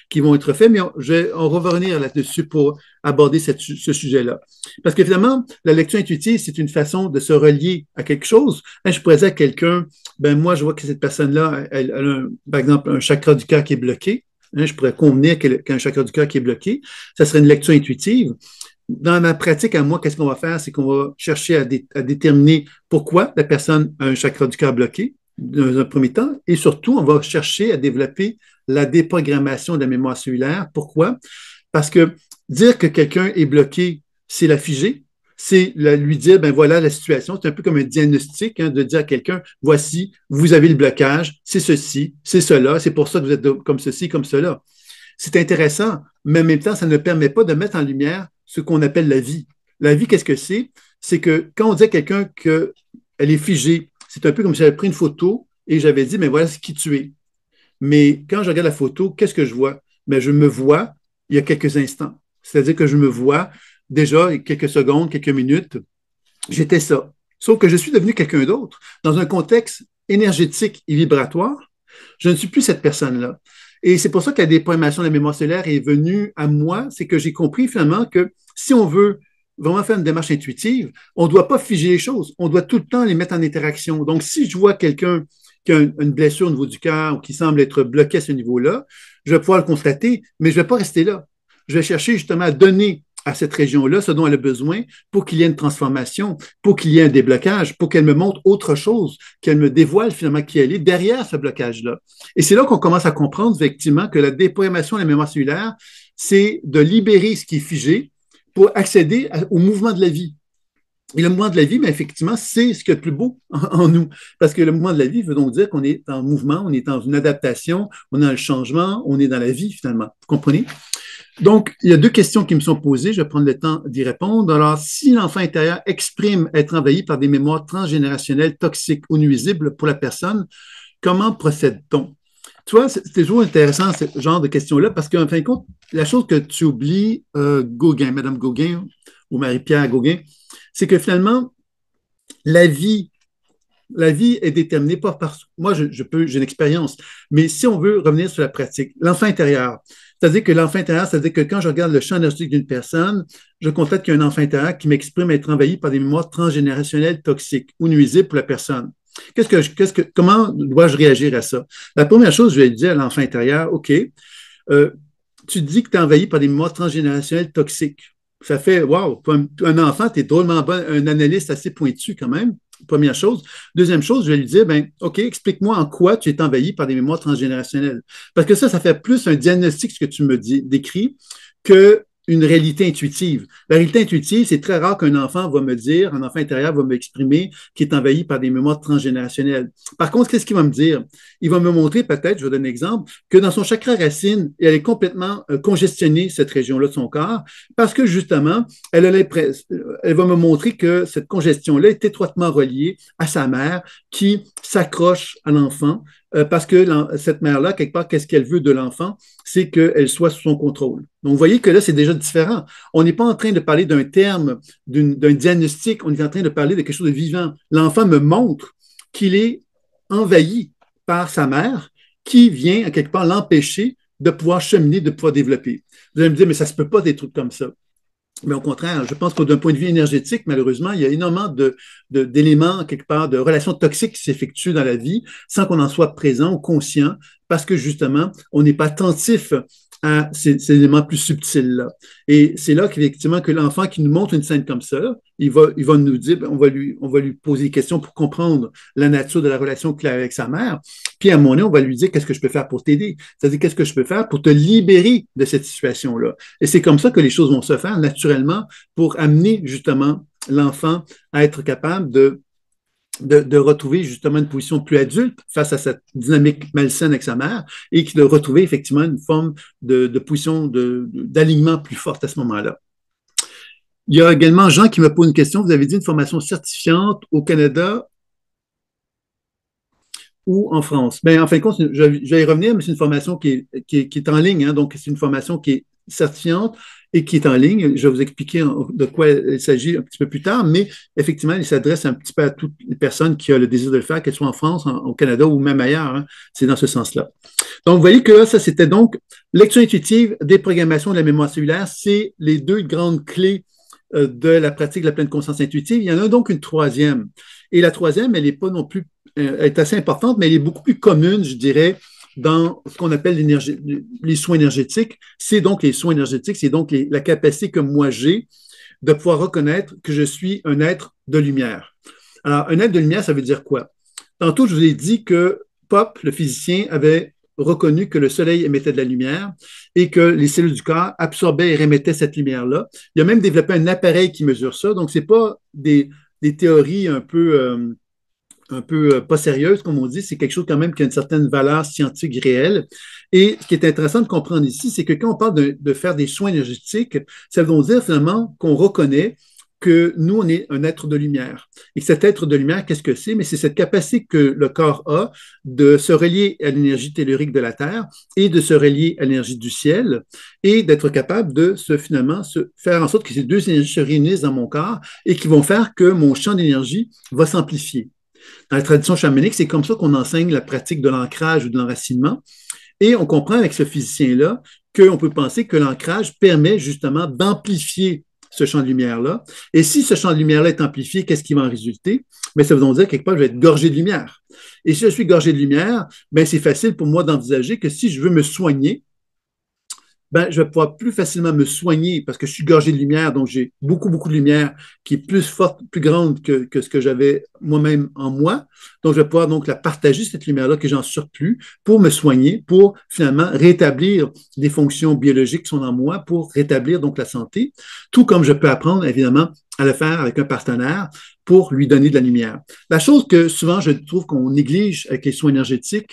qui vont être faites, mais on va revenir là-dessus pour aborder ce sujet-là. Parce que finalement, la lecture intuitive, c'est une façon de se relier à quelque chose. Je pourrais dire à quelqu'un, moi, je vois que cette personne-là, elle a, par exemple, un chakra du cœur qui est bloqué. Je pourrais convenir qu'un chakra du cœur qui est bloqué. Ça serait une lecture intuitive. Dans ma pratique à moi, qu'est-ce qu'on va faire? C'est qu'on va chercher à déterminer pourquoi la personne a un chakra du cœur bloqué dans un premier temps, et surtout, on va chercher à développer la déprogrammation de la mémoire cellulaire. Pourquoi? Parce que dire que quelqu'un est bloqué, c'est la figer, c'est lui dire, voilà la situation, c'est un peu comme un diagnostic, de dire à quelqu'un, voici, vous avez le blocage, c'est ceci, c'est cela, c'est pour ça que vous êtes comme ceci, comme cela. C'est intéressant, mais en même temps, ça ne permet pas de mettre en lumière ce qu'on appelle la vie. La vie, qu'est-ce que c'est? C'est que quand on dit à quelqu'un qu'elle est figée, c'est un peu comme si j'avais pris une photo et j'avais dit, voilà ce qui tu es. Mais quand je regarde la photo, qu'est-ce que je vois? Je me vois il y a quelques instants. C'est-à-dire que je me vois déjà quelques secondes, quelques minutes, j'étais ça. Sauf que je suis devenu quelqu'un d'autre. Dans un contexte énergétique et vibratoire, je ne suis plus cette personne-là. Et c'est pour ça que la déprogrammation de la mémoire cellulaire est venue à moi, c'est que j'ai compris finalement que si on veut vraiment faire une démarche intuitive, on ne doit pas figer les choses, on doit tout le temps les mettre en interaction. Donc, si je vois quelqu'un qui a une blessure au niveau du cœur ou qui semble être bloqué à ce niveau-là, je vais pouvoir le constater, mais je ne vais pas rester là. Je vais chercher justement à donner à cette région-là ce dont elle a besoin pour qu'il y ait une transformation, pour qu'il y ait un déblocage, pour qu'elle me montre autre chose, qu'elle me dévoile finalement qui elle est derrière ce blocage-là. Et c'est là qu'on commence à comprendre effectivement que la déprogrammation de la mémoire cellulaire, c'est de libérer ce qui est figé pour accéder au mouvement de la vie. Et le mouvement de la vie, effectivement, c'est ce qu'il y a de plus beau en nous. Parce que le mouvement de la vie veut donc dire qu'on est en mouvement, on est dans une adaptation, on est dans le changement, on est dans la vie finalement. Vous comprenez? Donc, il y a deux questions qui me sont posées. Je vais prendre le temps d'y répondre. Alors, si l'enfant intérieur exprime être envahi par des mémoires transgénérationnelles toxiques ou nuisibles pour la personne, comment procède-t-on? Tu vois, c'est toujours intéressant ce genre de questions-là parce qu'en fin de compte, la chose que tu oublies, Gauguin, Madame Gauguin ou Marie-Pierre Gauguin, c'est que finalement, la vie est déterminée pas par... Moi, j'ai une expérience, mais si on veut revenir sur la pratique, l'enfant intérieur, c'est-à-dire que l'enfant intérieur, c'est-à-dire que quand je regarde le champ énergétique d'une personne, je constate qu'il y a un enfant intérieur qui m'exprime être envahi par des mémoires transgénérationnelles toxiques ou nuisibles pour la personne. Comment dois-je réagir à ça? La première chose, je vais dire à l'enfant intérieur, OK, tu dis que tu es envahi par des mémoires transgénérationnelles toxiques. Ça fait, wow, pour un enfant, tu es drôlement bon, un analyste assez pointu quand même. Première chose. Deuxième chose, je vais lui dire, OK, explique-moi en quoi tu es envahi par des mémoires transgénérationnelles. Parce que ça fait plus un diagnostic, ce que tu me décris, que une réalité intuitive. La réalité intuitive, c'est très rare qu'un enfant va me dire, un enfant intérieur va m'exprimer qu'il est envahi par des mémoires transgénérationnelles. Par contre, qu'est-ce qu'il va me dire? Il va me montrer peut-être, je vais donner un exemple, que dans son chakra racine, elle est complètement congestionnée, cette région-là de son corps, parce que justement, elle va me montrer que cette congestion-là est étroitement reliée à sa mère qui s'accroche à l'enfant parce que cette mère-là, quelque part, qu'est-ce qu'elle veut de l'enfant? C'est qu'elle soit sous son contrôle. Donc, vous voyez que là, c'est déjà différent. On n'est pas en train de parler d'un terme, d'un diagnostic, on est en train de parler de quelque chose de vivant. L'enfant me montre qu'il est envahi par sa mère qui vient, à quelque part, l'empêcher de pouvoir cheminer, de pouvoir développer. Vous allez me dire, mais ça ne se peut pas des trucs comme ça. Mais au contraire, je pense que d'un point de vue énergétique, malheureusement, il y a énormément d'éléments, quelque part, de relations toxiques qui s'effectuent dans la vie sans qu'on en soit présent ou conscient, parce que justement, on n'est pas attentif à ces éléments plus subtils-là. Et c'est là qu'effectivement, que l'enfant qui nous montre une scène comme ça, il va nous dire, on va lui poser des questions pour comprendre la nature de la relation qu'il a avec sa mère. Puis à un moment donné, on va lui dire, qu'est-ce que je peux faire pour t'aider? C'est-à-dire, qu'est-ce que je peux faire pour te libérer de cette situation-là? Et c'est comme ça que les choses vont se faire naturellement pour amener justement l'enfant à être capable de retrouver justement une position plus adulte face à cette dynamique malsaine avec sa mère et de retrouver effectivement une forme de position d'alignement plus forte à ce moment-là. Il y a également Jean qui me pose une question. Vous avez dit une formation certifiante au Canada ou en France? Bien, en fin de compte, je vais y revenir, mais c'est une formation qui est en ligne. Hein, donc, c'est une formation qui est certifiante et qui est en ligne. Je vais vous expliquer de quoi il s'agit un petit peu plus tard, mais effectivement, il s'adresse un petit peu à toutes les personnes qui ont le désir de le faire, qu'elles soient en France, au Canada ou même ailleurs. Hein, c'est dans ce sens-là. Donc, vous voyez que ça, c'était donc lecture intuitive, déprogrammation de la mémoire cellulaire. C'est les deux grandes clés de la pratique de la pleine conscience intuitive. Il y en a donc une troisième. Et la troisième, elle n'est pas non plus, elle est assez importante, mais elle est beaucoup plus commune, je dirais, dans ce qu'on appelle les soins énergétiques. C'est donc les soins énergétiques, c'est donc la capacité que moi j'ai de pouvoir reconnaître que je suis un être de lumière. Alors, un être de lumière, ça veut dire quoi? Tantôt, je vous ai dit que Pop, le physicien, avait reconnu que le soleil émettait de la lumière et que les cellules du corps absorbaient et remettaient cette lumière-là. Il a même développé un appareil qui mesure ça. Donc, ce n'est pas des théories un peu pas sérieuses, comme on dit, c'est quelque chose quand même qui a une certaine valeur scientifique réelle. Et ce qui est intéressant de comprendre ici, c'est que quand on parle de faire des soins énergétiques, ça veut dire finalement qu'on reconnaît que nous, on est un être de lumière. Et cet être de lumière, qu'est-ce que c'est? Mais c'est cette capacité que le corps a de se relier à l'énergie tellurique de la Terre et de se relier à l'énergie du ciel et d'être capable de finalement se faire en sorte que ces deux énergies se réunissent dans mon corps et qui vont faire que mon champ d'énergie va s'amplifier. Dans la tradition chamanique, c'est comme ça qu'on enseigne la pratique de l'ancrage ou de l'enracinement. Et on comprend avec ce physicien-là qu'on peut penser que l'ancrage permet justement d'amplifier ce champ de lumière-là. Et si ce champ de lumière-là est amplifié, qu'est-ce qui va en résulter? Bien, ça veut donc dire quelque part, je vais être gorgé de lumière. Et si je suis gorgé de lumière, bien, c'est facile pour moi d'envisager que si je veux me soigner, ben, je vais pouvoir plus facilement me soigner parce que je suis gorgé de lumière, donc j'ai beaucoup, beaucoup de lumière qui est plus forte, plus grande que ce que j'avais moi-même en moi. Donc, je vais pouvoir donc la partager, cette lumière-là que j'ai en surplus, pour me soigner, pour finalement rétablir des fonctions biologiques qui sont en moi, pour rétablir donc la santé, tout comme je peux apprendre, évidemment, à le faire avec un partenaire pour lui donner de la lumière. La chose que souvent je trouve qu'on néglige avec les soins énergétiques,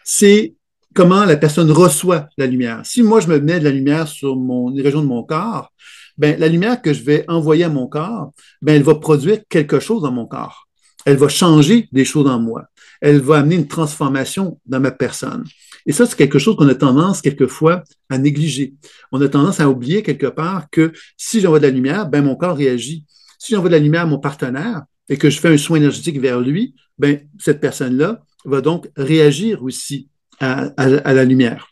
c'est comment la personne reçoit la lumière. Si moi, je me mets de la lumière sur les régions de mon corps, ben, la lumière que je vais envoyer à mon corps, ben, elle va produire quelque chose dans mon corps. Elle va changer des choses en moi. Elle va amener une transformation dans ma personne. Et ça, c'est quelque chose qu'on a tendance quelquefois à négliger. On a tendance à oublier quelque part que si j'envoie de la lumière, ben, mon corps réagit. Si j'envoie de la lumière à mon partenaire et que je fais un soin énergétique vers lui, ben, cette personne-là va donc réagir aussi à la lumière.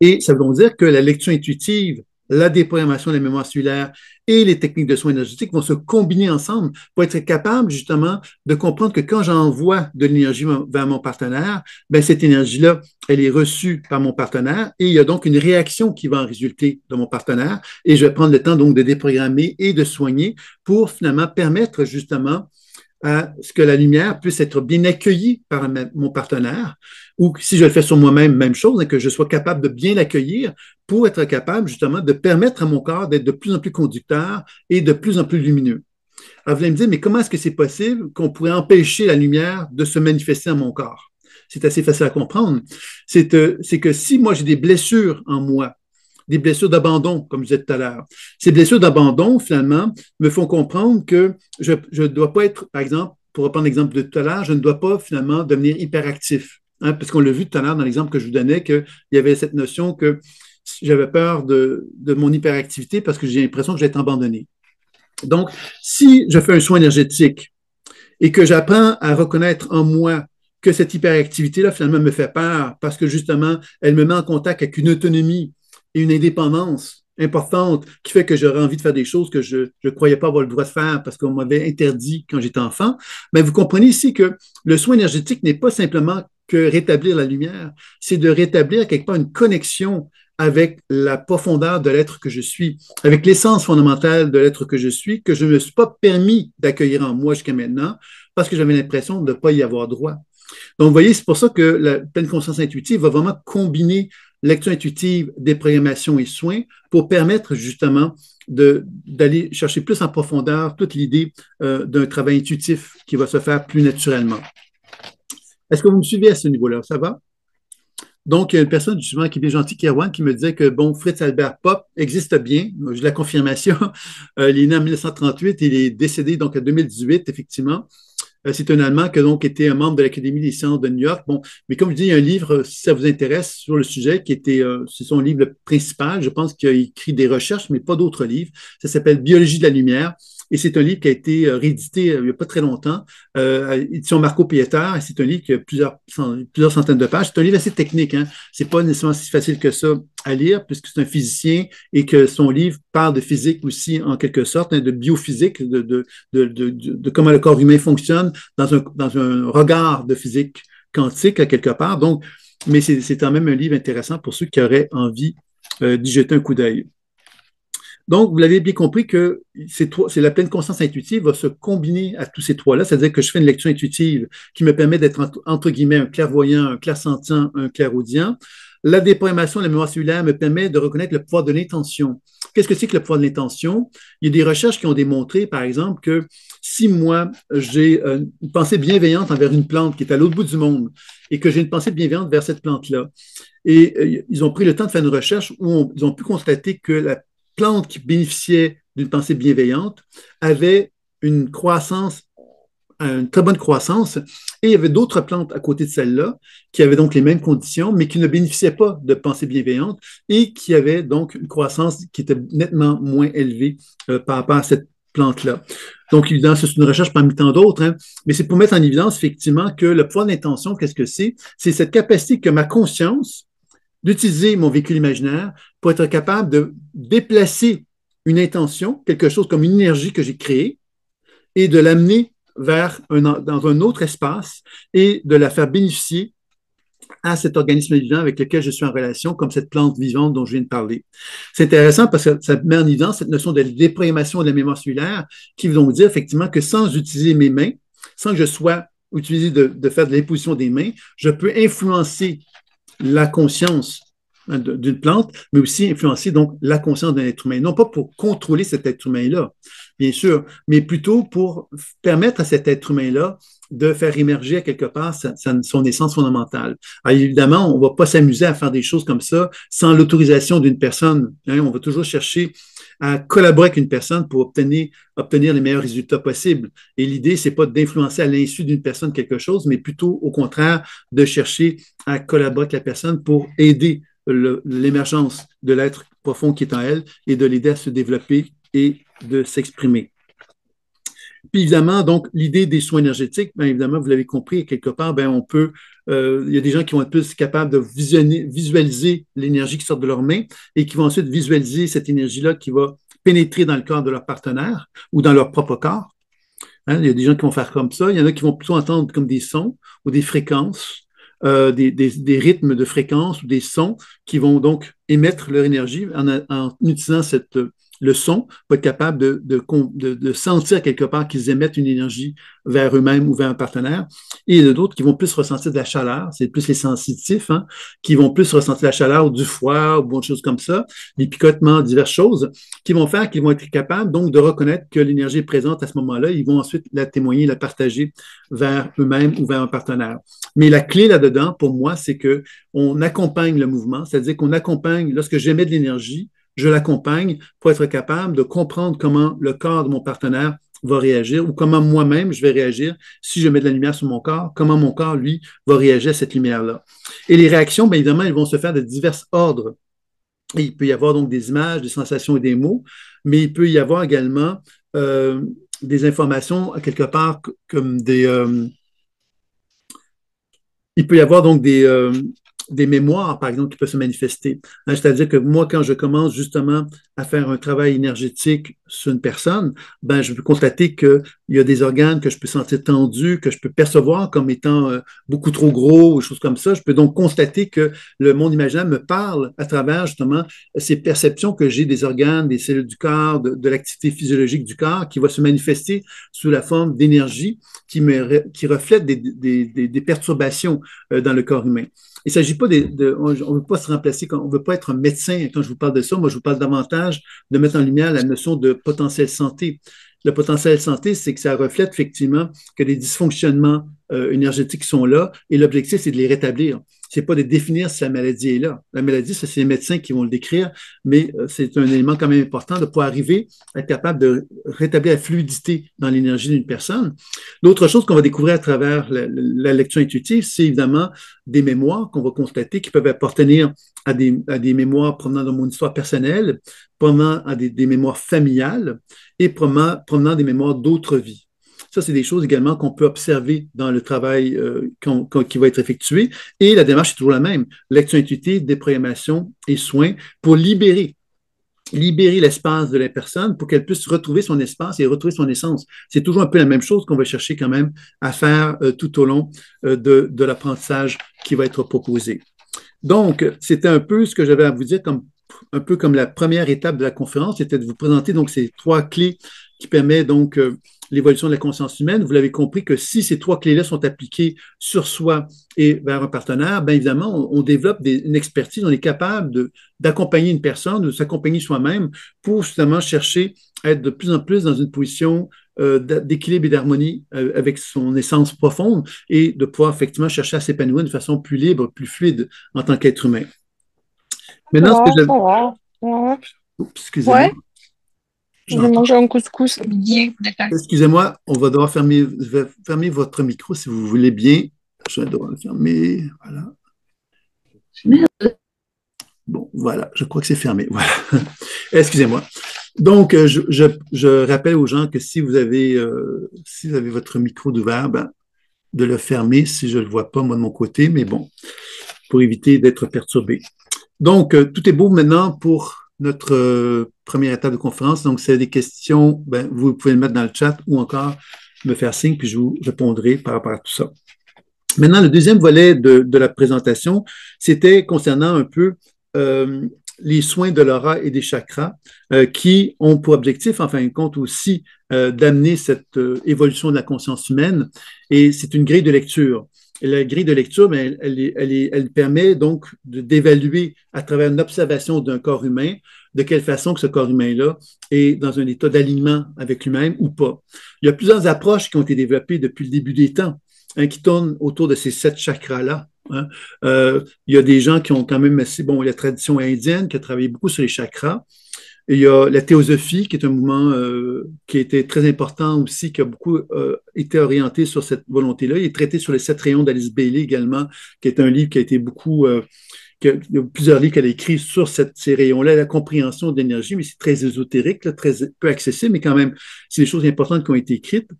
Et ça veut donc dire que la lecture intuitive, la déprogrammation de la mémoire cellulaire et les techniques de soins énergétiques vont se combiner ensemble pour être capable justement de comprendre que quand j'envoie de l'énergie vers mon partenaire, ben cette énergie-là, elle est reçue par mon partenaire et il y a donc une réaction qui va en résulter de mon partenaire et je vais prendre le temps donc de déprogrammer et de soigner pour finalement permettre justement à ce que la lumière puisse être bien accueillie par mon partenaire, ou si je le fais sur moi-même, même chose, hein, que je sois capable de bien l'accueillir pour être capable justement de permettre à mon corps d'être de plus en plus conducteur et de plus en plus lumineux. Alors, vous allez me dire, mais comment est-ce que c'est possible qu'on pourrait empêcher la lumière de se manifester dans mon corps? C'est assez facile à comprendre. C'est que si moi j'ai des blessures en moi, des blessures d'abandon, comme je disais tout à l'heure. Ces blessures d'abandon, finalement, me font comprendre que je ne dois pas être, par exemple, pour reprendre l'exemple de tout à l'heure, je ne dois pas finalement devenir hyperactif. Hein, parce qu'on l'a vu tout à l'heure dans l'exemple que je vous donnais, qu'il y avait cette notion que j'avais peur de mon hyperactivité parce que j'ai l'impression que je vais être abandonné. Donc, si je fais un soin énergétique et que j'apprends à reconnaître en moi que cette hyperactivité-là, finalement, me fait peur parce que justement, elle me met en contact avec une autonomie et une indépendance importante qui fait que j'aurais envie de faire des choses que je ne croyais pas avoir le droit de faire parce qu'on m'avait interdit quand j'étais enfant, mais vous comprenez ici que le soin énergétique n'est pas simplement que rétablir la lumière, c'est de rétablir quelque part une connexion avec la profondeur de l'être que je suis, avec l'essence fondamentale de l'être que je suis, que je ne me suis pas permis d'accueillir en moi jusqu'à maintenant, parce que j'avais l'impression de ne pas y avoir droit. Donc, vous voyez, c'est pour ça que la pleine conscience intuitive va vraiment combiner lecture intuitive, déprogrammation et soins pour permettre justement d'aller chercher plus en profondeur toute l'idée d'un travail intuitif qui va se faire plus naturellement. Est-ce que vous me suivez à ce niveau-là? Ça va? Donc, il y a une personne justement qui est bien gentille, Kerwan, qui me disait que, bon, Fritz Albert Popp existe bien. J'ai la confirmation. Il est né en 1938, il est décédé donc en 2018, effectivement. C'est un Allemand qui a donc été un membre de l'Académie des sciences de New York. Bon, mais comme je dis, il y a un livre, si ça vous intéresse, sur le sujet, qui était, c'est son livre principal. Je pense qu'il a écrit des recherches, mais pas d'autres livres. Ça s'appelle Biologie de la lumière. Et c'est un livre qui a été réédité il n'y a pas très longtemps, édition Marco Pieter. Et c'est un livre qui a plusieurs centaines de pages. C'est un livre assez technique. Hein. C'est pas nécessairement si facile que ça à lire, puisque c'est un physicien et que son livre parle de physique aussi, en quelque sorte, hein, de biophysique, de comment le corps humain fonctionne dans un regard de physique quantique, à quelque part. Donc, mais c'est quand même un livre intéressant pour ceux qui auraient envie d'y jeter un coup d'œil. Donc, vous l'avez bien compris que c'est la pleine conscience intuitive va se combiner à tous ces trois-là, c'est-à-dire que je fais une lecture intuitive qui me permet d'être entre guillemets un clairvoyant, un clairsentient, un clairaudient. La déprogrammation de la mémoire cellulaire me permet de reconnaître le pouvoir de l'intention. Qu'est-ce que c'est que le pouvoir de l'intention? Il y a des recherches qui ont démontré, par exemple, que si moi, j'ai une pensée bienveillante envers une plante qui est à l'autre bout du monde et que j'ai une pensée bienveillante vers cette plante-là, et ils ont pris le temps de faire une recherche où ils ont pu constater que la plante qui bénéficiait d'une pensée bienveillante avait une croissance, une très bonne croissance, et il y avait d'autres plantes à côté de celle-là qui avaient donc les mêmes conditions, mais qui ne bénéficiaient pas de pensée bienveillante et qui avaient donc une croissance qui était nettement moins élevée par rapport à cette plante-là. Donc, évidemment, c'est une recherche parmi tant d'autres, hein, mais c'est pour mettre en évidence, effectivement, que le pouvoir d'intention, qu'est-ce que c'est? C'est cette capacité que ma conscience d'utiliser mon véhicule imaginaire pour être capable de déplacer une intention, quelque chose comme une énergie que j'ai créée, et de l'amener dans un autre espace et de la faire bénéficier à cet organisme vivant avec lequel je suis en relation, comme cette plante vivante dont je viens de parler. C'est intéressant parce que ça met en évidence cette notion de déprogrammation de la mémoire cellulaire qui veut donc dire effectivement que sans utiliser mes mains, sans que je sois utilisé de faire de l'imposition des mains, je peux influencer la conscience d'une plante, mais aussi influencer donc la conscience d'un être humain. Non pas pour contrôler cet être humain-là, bien sûr, mais plutôt pour permettre à cet être humain-là de faire émerger à quelque part son essence fondamentale. Alors, évidemment, on ne va pas s'amuser à faire des choses comme ça sans l'autorisation d'une personne. Hein, on va toujours chercher à collaborer avec une personne pour obtenir les meilleurs résultats possibles. Et l'idée, c'est pas d'influencer à l'insu d'une personne quelque chose, mais plutôt, au contraire, de chercher à collaborer avec la personne pour aider l'émergence de l'être profond qui est en elle et de l'aider à se développer et de s'exprimer. Puis évidemment, donc, l'idée des soins énergétiques, bien évidemment, vous l'avez compris, quelque part, bien, on peut, il y a des gens qui vont être plus capables de visualiser l'énergie qui sort de leurs mains et qui vont ensuite visualiser cette énergie-là qui va pénétrer dans le corps de leur partenaire ou dans leur propre corps. Hein, il y a des gens qui vont faire comme ça. Il y en a qui vont plutôt entendre comme des sons ou des fréquences, des rythmes de fréquences ou des sons qui vont donc émettre leur énergie en utilisant le son pour être capable de sentir quelque part qu'ils émettent une énergie vers eux-mêmes ou vers un partenaire. Et il y en a d'autres qui vont plus ressentir de la chaleur, c'est plus les sensitifs, hein, qui vont plus ressentir la chaleur du froid ou bonnes choses comme ça, des picotements, diverses choses, qui vont faire qu'ils vont être capables donc de reconnaître que l'énergie est présente à ce moment-là. Ils vont ensuite la témoigner, la partager vers eux-mêmes ou vers un partenaire. Mais la clé là-dedans, pour moi, c'est qu'on accompagne le mouvement, c'est-à-dire qu'on accompagne, lorsque j'émets de l'énergie, je l'accompagne pour être capable de comprendre comment le corps de mon partenaire va réagir ou comment moi-même je vais réagir si je mets de la lumière sur mon corps, comment mon corps, lui, va réagir à cette lumière-là. Et les réactions, bien évidemment, elles vont se faire de divers ordres. Et il peut y avoir donc des images, des sensations et des mots, mais il peut y avoir également euh, des informations quelque part comme il peut y avoir donc des mémoires, par exemple, qui peuvent se manifester. Hein, c'est-à-dire que moi, quand je commence justement à faire un travail énergétique sur une personne, ben, je peux constater qu'il y a des organes que je peux sentir tendus, que je peux percevoir comme étant beaucoup trop gros ou des choses comme ça. Je peux donc constater que le monde imaginaire me parle à travers justement ces perceptions que j'ai des organes, des cellules du corps, de l'activité physiologique du corps qui va se manifester sous la forme d'énergie qui reflète des perturbations dans le corps humain. Il ne s'agit pas on ne veut pas se remplacer, on ne veut pas être un médecin quand je vous parle de ça. Moi, je vous parle davantage de mettre en lumière la notion de potentiel santé. Le potentiel santé, c'est que ça reflète effectivement que les dysfonctionnements énergétiques sont là et l'objectif, c'est de les rétablir. C'est pas de définir si la maladie est là. La maladie, ça, c'est les médecins qui vont le décrire, mais c'est un élément quand même important de pouvoir arriver à être capable de rétablir la fluidité dans l'énergie d'une personne. L'autre chose qu'on va découvrir à travers la lecture intuitive, c'est évidemment des mémoires qu'on va constater qui peuvent appartenir à des mémoires provenant de mon histoire personnelle, provenant à des mémoires familiales et provenant des mémoires d'autres vies. Ça, c'est des choses également qu'on peut observer dans le travail qui va être effectué. Et la démarche est toujours la même. Lecture intuitive, déprogrammation et soins pour libérer l'espace de la personne pour qu'elle puisse retrouver son espace et retrouver son essence. C'est toujours un peu la même chose qu'on va chercher quand même à faire tout au long de l'apprentissage qui va être proposé. Donc, c'était un peu ce que j'avais à vous dire un peu comme la première étape de la conférence, c'était de vous présenter donc ces trois clés qui permettent donc l'évolution de la conscience humaine. Vous l'avez compris que si ces trois clés-là sont appliquées sur soi et vers un partenaire, bien évidemment, on développe une expertise, on est capable d'accompagner une personne, de s'accompagner soi-même pour justement chercher à être de plus en plus dans une position d'équilibre et d'harmonie avec son essence profonde et de pouvoir effectivement chercher à s'épanouir de façon plus libre, plus fluide en tant qu'être humain. Maintenant, ce que Ouais, je... ça va. Ouais. Oups, excusez-moi, Ouais, je vais j'entends. manger un couscous à midi. Excusez-moi, on va devoir fermer votre micro si vous voulez bien. Je vais devoir le fermer. Voilà. Bon, voilà, je crois que c'est fermé. Voilà. Excusez-moi. Donc, je rappelle aux gens que si vous avez votre micro d'ouvert, ben, de le fermer si je ne le vois pas, moi, de mon côté, mais bon, pour éviter d'être perturbé. Donc, tout est beau maintenant pour notre première étape de conférence. Donc, si vous avez des questions, ben, vous pouvez le mettre dans le chat ou encore me faire signe, puis je vous répondrai par rapport à tout ça. Maintenant, le deuxième volet de la présentation, c'était concernant un peu euh, les soins de l'aura et des chakras qui ont pour objectif, en fin de compte, aussi d'amener cette évolution de la conscience humaine. Et c'est une grille de lecture. Et la grille de lecture, ben, elle permet donc d'évaluer à travers une observation d'un corps humain de quelle façon que ce corps humain-là est dans un état d'alignement avec lui-même ou pas. Il y a plusieurs approches qui ont été développées depuis le début des temps qui tournent autour de ces 7 chakras-là. Hein. Il y a des gens qui ont quand même assez, bon, la tradition indienne qui a travaillé beaucoup sur les chakras. Et il y a la théosophie, qui est un mouvement qui a été très important aussi, qui a beaucoup été orienté sur cette volonté-là. Il est traité sur les 7 rayons d'Alice Bailey également, qui est un livre qui a été beaucoup il y a plusieurs livres qu'elle a écrits sur ces rayons-là, la compréhension de l'énergie, mais c'est très ésotérique, là, très peu accessible, mais quand même, c'est des choses importantes qui ont été écrites.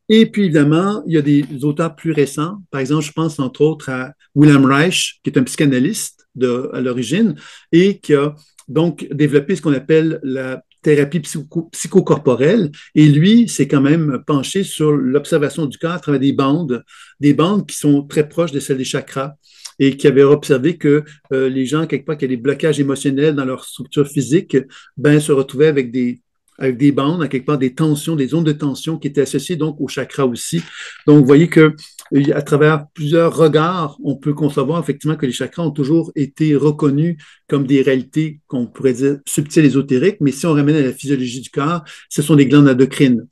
Et puis, évidemment, il y a des auteurs plus récents. Par exemple, je pense entre autres à Wilhelm Reich, qui est un psychanalyste à l'origine et qui a donc développé ce qu'on appelle la thérapie psychocorporelle. Et lui, s'est quand même penché sur l'observation du corps à travers des bandes qui sont très proches de celles des chakras et qui avait observé que les gens, quelque part, qui avaient des blocages émotionnels dans leur structure physique, ben, se retrouvaient avec des bandes, à quelque part des tensions, des zones de tension qui étaient associées donc au chakra aussi. Donc, vous voyez que à travers plusieurs regards, on peut concevoir effectivement que les chakras ont toujours été reconnus comme des réalités qu'on pourrait dire subtiles ésotériques, mais si on ramène à la physiologie du corps, ce sont des glandes endocrines.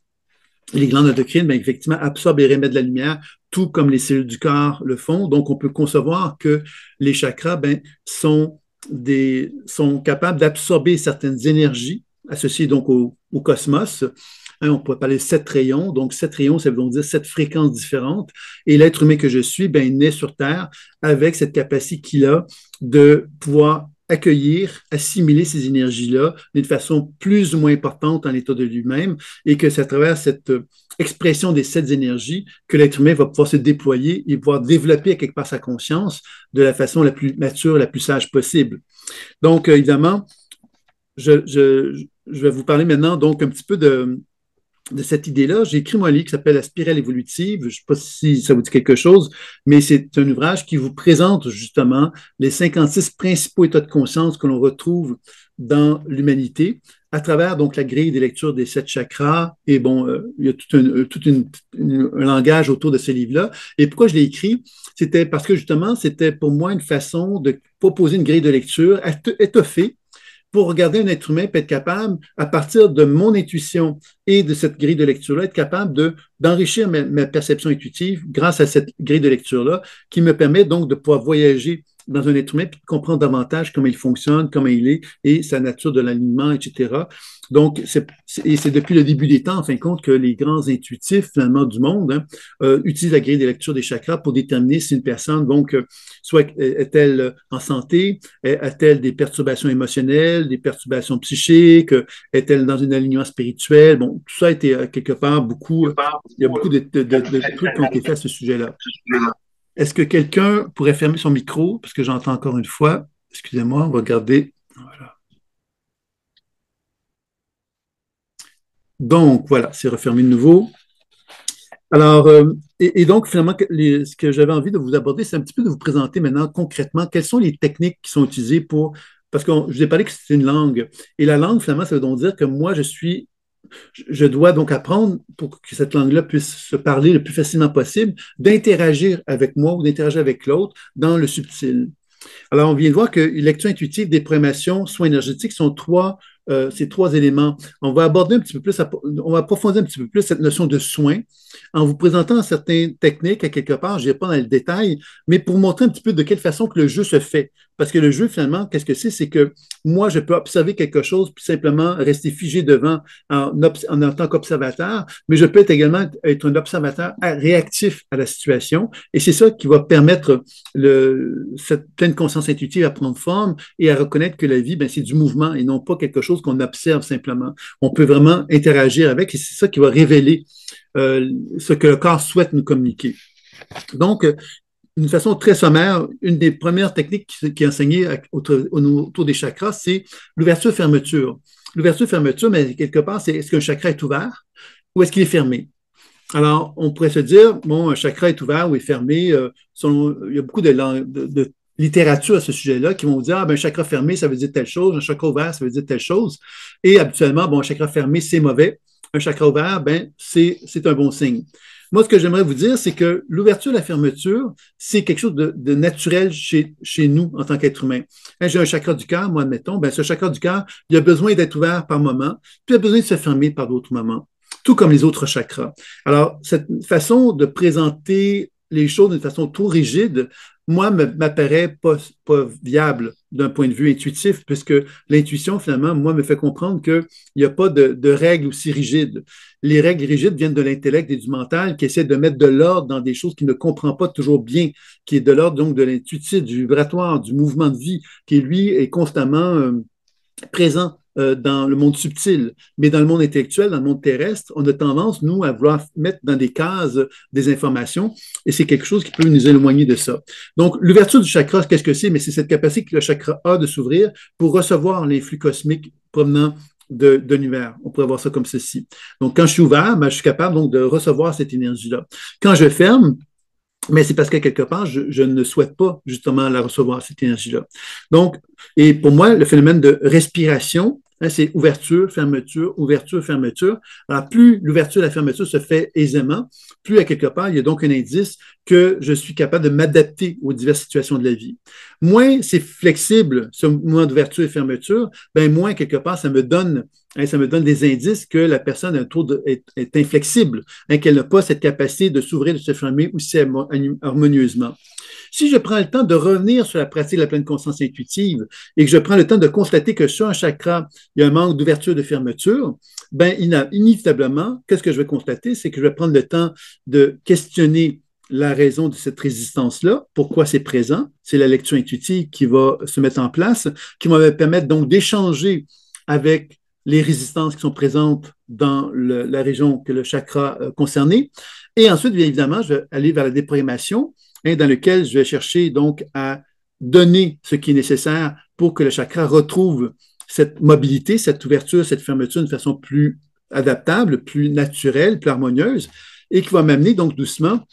Les glandes endocrines, bien, effectivement, absorbent et remettent de la lumière, tout comme les cellules du corps le font. Donc, on peut concevoir que les chakras ben, sont capables d'absorber certaines énergies associées donc au cosmos Hein, on pourrait parler de 7 rayons. Donc, 7 rayons, ça veut donc dire 7 fréquences différentes. Et l'être humain que je suis, ben, il naît sur Terre avec cette capacité qu'il a de pouvoir accueillir, assimiler ces énergies-là d'une façon plus ou moins importante en l'état de lui-même et que c'est à travers cette expression des 7 énergies que l'être humain va pouvoir se déployer et pouvoir développer à quelque part sa conscience de la façon la plus mature, la plus sage possible. Donc, évidemment, je vais vous parler maintenant donc un petit peu de cette idée-là. J'ai écrit un livre qui s'appelle La spirale évolutive. Je ne sais pas si ça vous dit quelque chose, mais c'est un ouvrage qui vous présente justement les 56 principaux états de conscience que l'on retrouve dans l'humanité à travers donc la grille des lectures des 7 chakras. Et bon, il y a un langage autour de ce livre-là. Et pourquoi je l'ai écrit? C'était parce que justement, c'était pour moi une façon de proposer une grille de lecture étoffée pour regarder un être humain peut être capable, à partir de mon intuition et de cette grille de lecture-là, être capable d'enrichir ma perception intuitive grâce à cette grille de lecture-là, qui me permet donc de pouvoir voyager dans un être humain puis de comprendre davantage comment il fonctionne, comment il est et sa nature de l'alignement, etc. Donc, c'est depuis le début des temps, en fin de compte, que les grands intuitifs, finalement, du monde utilisent la grille des lectures des chakras pour déterminer si une personne, donc, soit est-elle en santé, a-t-elle des perturbations émotionnelles, des perturbations psychiques, est-elle dans un alignement spirituel? Bon, tout ça a été quelque part il y a beaucoup de trucs qui ont été faits à ce sujet-là. Est-ce que quelqu'un pourrait fermer son micro? Parce que j'entends encore une fois. Excusez-moi, on va garder. Voilà. Donc, voilà, c'est refermé de nouveau. Alors, et donc, finalement, ce que j'avais envie de vous aborder, c'est un petit peu de vous présenter maintenant concrètement quelles sont les techniques qui sont utilisées pour. Parce que je vous ai parlé que c'est une langue. Et la langue, finalement, ça veut donc dire que moi, je dois donc apprendre pour que cette langue-là puisse se parler le plus facilement possible, d'interagir avec moi ou d'interagir avec l'autre dans le subtil. Alors, on vient de voir que lecture intuitive, déprogrammation, soins énergétiques sont ces 3 éléments. On va aborder un petit peu plus, on va approfondir un petit peu plus cette notion de soins en vous présentant certaines techniques à quelque part, je n'irai pas dans le détail, mais pour montrer un petit peu de quelle façon que le jeu se fait. Parce que le jeu, finalement, qu'est-ce que c'est? C'est que moi, je peux observer quelque chose puis simplement rester figé devant en tant qu'observateur, mais je peux également être un observateur réactif à la situation. Et c'est ça qui va permettre cette pleine conscience intuitive à prendre forme et à reconnaître que la vie, ben, c'est du mouvement et non pas quelque chose qu'on observe simplement. On peut vraiment interagir avec et c'est ça qui va révéler ce que le corps souhaite nous communiquer. Donc, d'une façon très sommaire, une des premières techniques qui est enseignée autour des chakras, c'est l'ouverture-fermeture. L'ouverture-fermeture, mais quelque part, c'est est-ce qu'un chakra est ouvert ou est-ce qu'il est fermé? Alors, on pourrait se dire, bon, un chakra est ouvert ou est fermé. Il y a beaucoup de littérature à ce sujet-là qui vont dire, ah, ben, un chakra fermé, ça veut dire telle chose, un chakra ouvert, ça veut dire telle chose. Et habituellement, bon, un chakra fermé, c'est mauvais. Un chakra ouvert, ben, c'est un bon signe. Moi, ce que j'aimerais vous dire, c'est que l'ouverture et la fermeture, c'est quelque chose de naturel chez nous en tant qu'être humain. Hein, j'ai un chakra du cœur, moi, admettons, ben, ce chakra du cœur, il a besoin d'être ouvert par moment, puis il a besoin de se fermer par d'autres moments, tout comme les autres chakras. Alors, cette façon de présenter les choses d'une façon trop rigide, moi, m'apparaît pas viable d'un point de vue intuitif, puisque l'intuition, finalement, moi, me fait comprendre qu'il n'y a pas de règles aussi rigides. Les règles rigides viennent de l'intellect et du mental qui essaient de mettre de l'ordre dans des choses qu'il ne comprend pas toujours bien, qui est de l'ordre donc de l'intuitif, du vibratoire, du mouvement de vie, qui lui est constamment présent dans le monde subtil. Mais dans le monde intellectuel, dans le monde terrestre, on a tendance, nous, à vouloir mettre dans des cases des informations et c'est quelque chose qui peut nous éloigner de ça. Donc, l'ouverture du chakra, qu'est-ce que c'est? Mais c'est cette capacité que le chakra a de s'ouvrir pour recevoir l'influx cosmique provenant de l'univers. On pourrait voir ça comme ceci. Donc, quand je suis ouvert, ben, je suis capable donc de recevoir cette énergie-là. Quand je ferme, mais c'est parce que quelque part, je ne souhaite pas justement la recevoir, cette énergie-là. Donc, et pour moi, le phénomène de respiration, hein, c'est ouverture, fermeture, ouverture, fermeture. Alors, plus l'ouverture et la fermeture se fait aisément, plus à quelque part, il y a donc un indice que je suis capable de m'adapter aux diverses situations de la vie. Moins c'est flexible, ce mouvement d'ouverture et fermeture, ben moins, quelque part, ça me donne des indices que la personne est inflexible, qu'elle n'a pas cette capacité de s'ouvrir, de se fermer aussi harmonieusement. Si je prends le temps de revenir sur la pratique de la pleine conscience intuitive et que je prends le temps de constater que sur un chakra, il y a un manque d'ouverture, de fermeture, ben inévitablement, qu'est-ce que je vais constater? C'est que je vais prendre le temps de questionner la raison de cette résistance-là, pourquoi c'est présent. C'est la lecture intuitive qui va se mettre en place, qui va me permettre donc d'échanger avec les résistances qui sont présentes dans la région que le chakra concerné. Et ensuite, bien évidemment, je vais aller vers la déprogrammation, dans lequel je vais chercher donc à donner ce qui est nécessaire pour que le chakra retrouve cette mobilité, cette ouverture, cette fermeture d'une façon plus adaptable, plus naturelle, plus harmonieuse, et qui va m'amener donc doucement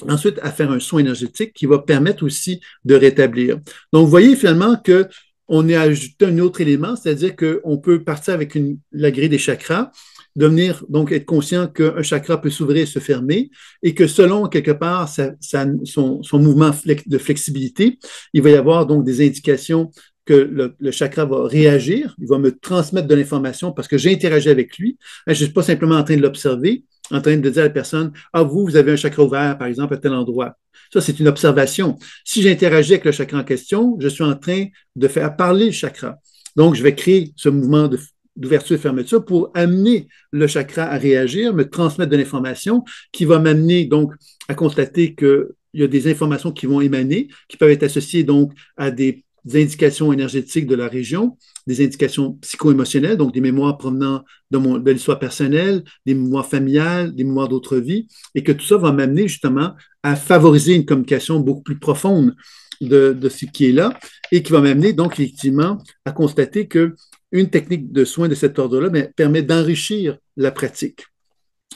ensuite à faire un soin énergétique qui va permettre aussi de rétablir. Donc, vous voyez finalement que on a ajouté un autre élément, c'est-à-dire qu'on peut partir avec la grille des chakras, devenir donc être conscient qu'un chakra peut s'ouvrir et se fermer et que selon quelque part son mouvement de flexibilité, il va y avoir donc des indications que le chakra va réagir, il va me transmettre de l'information parce que j'ai interagi avec lui. Je ne suis pas simplement en train de l'observer, en train de dire à la personne, ah, vous avez un chakra ouvert, par exemple, à tel endroit. Ça, c'est une observation. Si j'interagis avec le chakra en question, je suis en train de faire parler le chakra. Donc, je vais créer ce mouvement d'ouverture et fermeture pour amener le chakra à réagir, me transmettre de l'information qui va m'amener donc à constater qu'il y a des informations qui vont émaner, qui peuvent être associées donc à des indications énergétiques de la région, des indications psycho-émotionnelles, donc des mémoires provenant de l'histoire personnelle, des mémoires familiales, des mémoires d'autres vies, et que tout ça va m'amener justement à favoriser une communication beaucoup plus profonde de ce qui est là, et qui va m'amener donc effectivement à constater qu'une technique de soins de cet ordre-là permet d'enrichir la pratique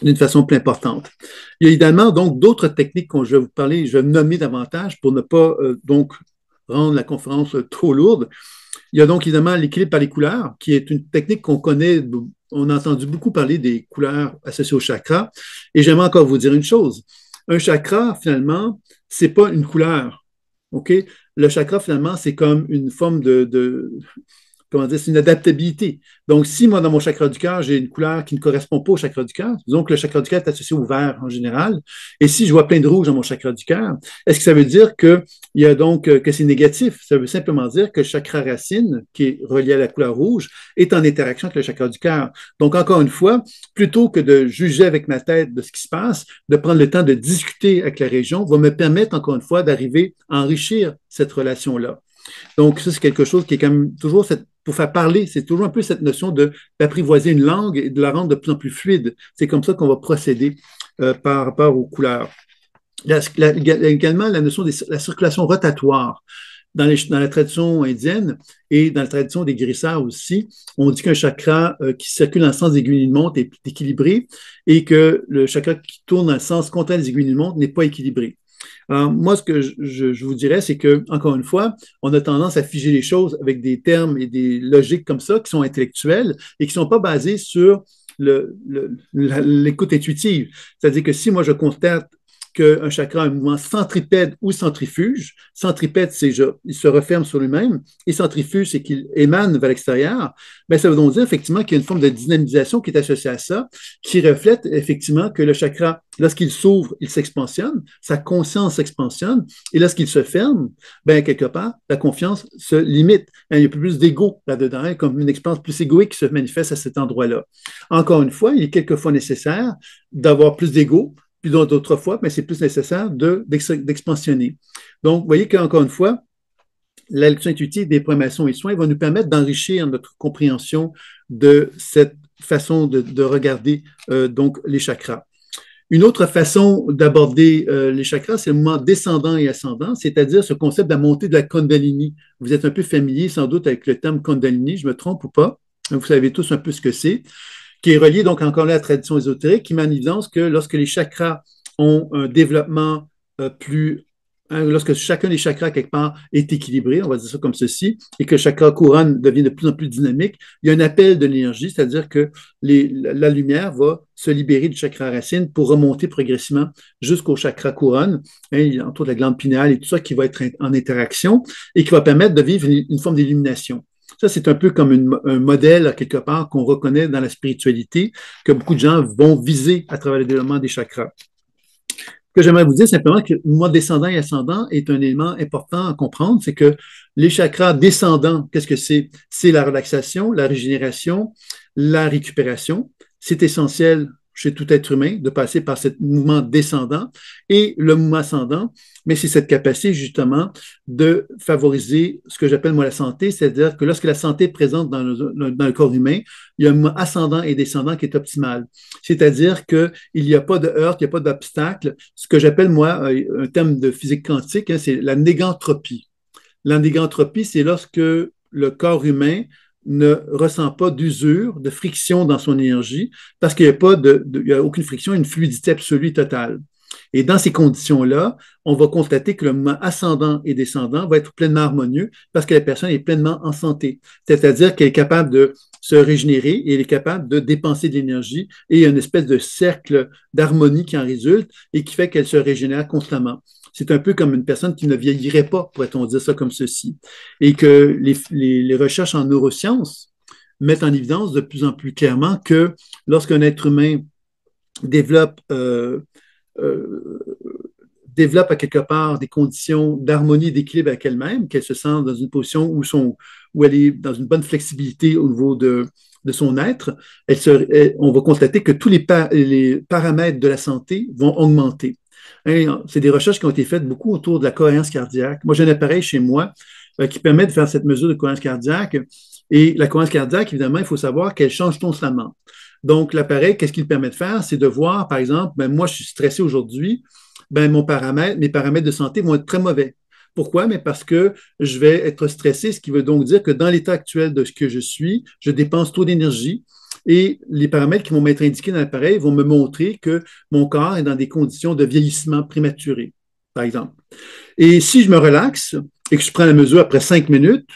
d'une façon plus importante. Il y a également donc d'autres techniques que je vais vous parler, je vais nommer davantage pour ne pas donc rendre la conférence trop lourde. Il y a donc évidemment l'équilibre par les couleurs, qui est une technique qu'on connaît, on a entendu beaucoup parler des couleurs associées au chakra, et j'aimerais encore vous dire une chose. Un chakra, finalement, c'est pas une couleur, OK? Le chakra, finalement, c'est comme une forme comment dire, c'est une adaptabilité. Donc, si moi, dans mon chakra du cœur, j'ai une couleur qui ne correspond pas au chakra du cœur, disons que le chakra du cœur est associé au vert en général, et si je vois plein de rouge dans mon chakra du cœur, est-ce que ça veut dire que c'est négatif? Ça veut simplement dire que le chakra racine, qui est relié à la couleur rouge, est en interaction avec le chakra du cœur. Donc, encore une fois, plutôt que de juger avec ma tête de ce qui se passe, de prendre le temps de discuter avec la région va me permettre, encore une fois, d'arriver à enrichir cette relation-là. Donc, ça, c'est quelque chose qui est quand même toujours pour faire parler, c'est toujours un peu cette notion d'apprivoiser une langue et de la rendre de plus en plus fluide. C'est comme ça qu'on va procéder par rapport aux couleurs. Il y a également la notion de la circulation rotatoire. Dans la tradition indienne et dans la tradition des guérisseurs aussi, on dit qu'un chakra qui circule dans le sens des aiguilles d'une montre est équilibré et que le chakra qui tourne dans le sens contraire des aiguilles d'une montre n'est pas équilibré. Alors, moi, ce que je vous dirais, c'est que, encore une fois, on a tendance à figer les choses avec des termes et des logiques comme ça qui sont intellectuelles et qui ne sont pas basées sur l'écoute intuitive. C'est-à-dire que si moi, je constate qu'un chakra a un mouvement centripède ou centrifuge. Centripède, c'est il se referme sur lui-même, et centrifuge, c'est qu'il émane vers l'extérieur. Ben, ça veut donc dire effectivement qu'il y a une forme de dynamisation qui est associée à ça, qui reflète effectivement que le chakra, lorsqu'il s'ouvre, il s'expansionne, sa conscience s'expansionne, et lorsqu'il se ferme, ben, quelque part, la confiance se limite. Il y a plus d'ego là-dedans, comme une expérience plus égoïque qui se manifeste à cet endroit-là. Encore une fois, il est quelquefois nécessaire d'avoir plus d'ego, puis d'autres fois, mais c'est plus nécessaire d'expansionner. Donc, vous voyez qu'encore une fois, la lecture intuitive des programmations et soins va nous permettre d'enrichir notre compréhension de cette façon de regarder donc les chakras. Une autre façon d'aborder les chakras, c'est le mouvement descendant et ascendant, c'est-à-dire ce concept de la montée de la Kundalini. Vous êtes un peu familier sans doute avec le terme Kundalini, je me trompe ou pas? Vous savez tous un peu ce que c'est, qui est relié donc encore là à la tradition ésotérique, qui met en évidence que lorsque les chakras ont un développement plus lorsque chacun des chakras, quelque part, est équilibré, on va dire ça comme ceci, et que le chakra couronne devient de plus en plus dynamique, il y a un appel de l'énergie, c'est-à-dire que la lumière va se libérer du chakra racine pour remonter progressivement jusqu'au chakra couronne, autour de la glande pinéale et tout ça qui va être en interaction et qui va permettre de vivre une forme d'illumination. Ça, c'est un peu comme un modèle, quelque part, qu'on reconnaît dans la spiritualité, que beaucoup de gens vont viser à travers le développement des chakras. Ce que j'aimerais vous dire simplement que le mouvement descendant et ascendant est un élément important à comprendre, c'est que les chakras descendants, qu'est-ce que c'est? C'est la relaxation, la régénération, la récupération. C'est essentiel chez tout être humain de passer par ce mouvement descendant et le mouvement ascendant, mais c'est cette capacité justement de favoriser ce que j'appelle moi la santé, c'est-à-dire que lorsque la santé est présente dans le corps humain, il y a un mouvement ascendant et descendant qui est optimal. C'est-à-dire qu'il n'y a pas de heurte, il n'y a pas d'obstacle. Ce que j'appelle moi un terme de physique quantique, c'est la négantropie. La négantropie, c'est lorsque le corps humain ne ressent pas d'usure, de friction dans son énergie, parce qu'il n'y a pas il y a aucune friction, une fluidité absolue totale. Et dans ces conditions-là, on va constater que le mouvement ascendant et descendant va être pleinement harmonieux parce que la personne est pleinement en santé. C'est-à-dire qu'elle est capable de se régénérer et elle est capable de dépenser de l'énergie et il y a une espèce de cercle d'harmonie qui en résulte et qui fait qu'elle se régénère constamment. C'est un peu comme une personne qui ne vieillirait pas, pourrait-on dire ça comme ceci. Et que les recherches en neurosciences mettent en évidence de plus en plus clairement que lorsqu'un être humain développe euh, développe à quelque part des conditions d'harmonie et d'équilibre avec elle-même, qu'elle se sent dans une position où elle est dans une bonne flexibilité au niveau de son être, on va constater que tous les paramètres de la santé vont augmenter. C'est des recherches qui ont été faites beaucoup autour de la cohérence cardiaque. Moi, j'ai un appareil chez moi qui permet de faire cette mesure de cohérence cardiaque. Et la cohérence cardiaque, évidemment, il faut savoir qu'elle change constamment. Donc, l'appareil, qu'est-ce qu'il permet de faire? C'est de voir, par exemple, moi, je suis stressé aujourd'hui, mes paramètres de santé vont être très mauvais. Pourquoi? Mais parce que je vais être stressé, ce qui veut donc dire que dans l'état actuel de ce que je suis, je dépense trop d'énergie et les paramètres qui vont m'être indiqués dans l'appareil vont me montrer que mon corps est dans des conditions de vieillissement prématuré, par exemple. Et si je me relaxe et que je prends la mesure après 5 minutes,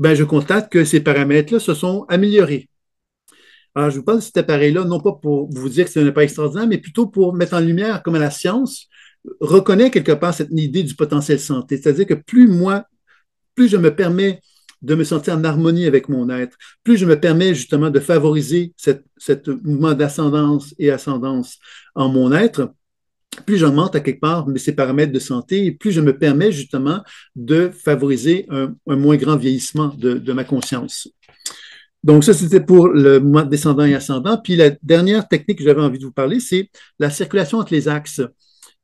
je constate que ces paramètres-là se sont améliorés. Alors, je vous parle de cet appareil-là, non pas pour vous dire que c'est un appareil extraordinaire, mais plutôt pour mettre en lumière comment la science reconnaît quelque part cette idée du potentiel santé. C'est-à-dire que plus je me permets de me sentir en harmonie avec mon être, plus je me permets justement de favoriser cet mouvement d'ascendance et ascendance en mon être, plus j'augmente à quelque part ces paramètres de santé et plus je me permets justement de favoriser un moins grand vieillissement de ma conscience. Donc, ça, c'était pour le mouvement descendant et ascendant. Puis la dernière technique que j'avais envie de vous parler, c'est la circulation entre les axes,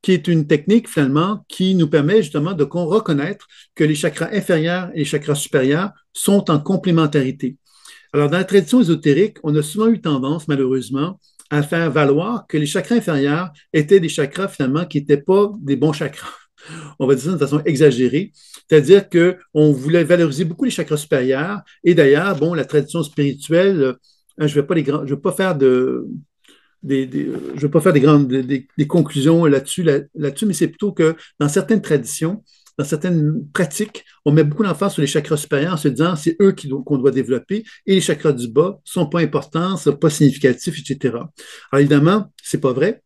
qui est une technique finalement qui nous permet justement de reconnaître que les chakras inférieurs et les chakras supérieurs sont en complémentarité. Alors, dans la tradition ésotérique, on a souvent eu tendance, malheureusement, à faire valoir que les chakras inférieurs étaient des chakras finalement qui n'étaient pas des bons chakras. On va dire ça de façon exagérée, c'est-à-dire qu'on voulait valoriser beaucoup les chakras supérieurs. Et d'ailleurs, bon, la tradition spirituelle, je ne vais pas faire je vais pas faire des conclusions là-dessus, mais c'est plutôt que dans certaines traditions, dans certaines pratiques, on met beaucoup d'emphase sur les chakras supérieurs en se disant c'est eux qu'on doit développer et les chakras du bas ne sont pas importants, ne sont pas significatifs, etc. Alors évidemment, ce n'est pas vrai.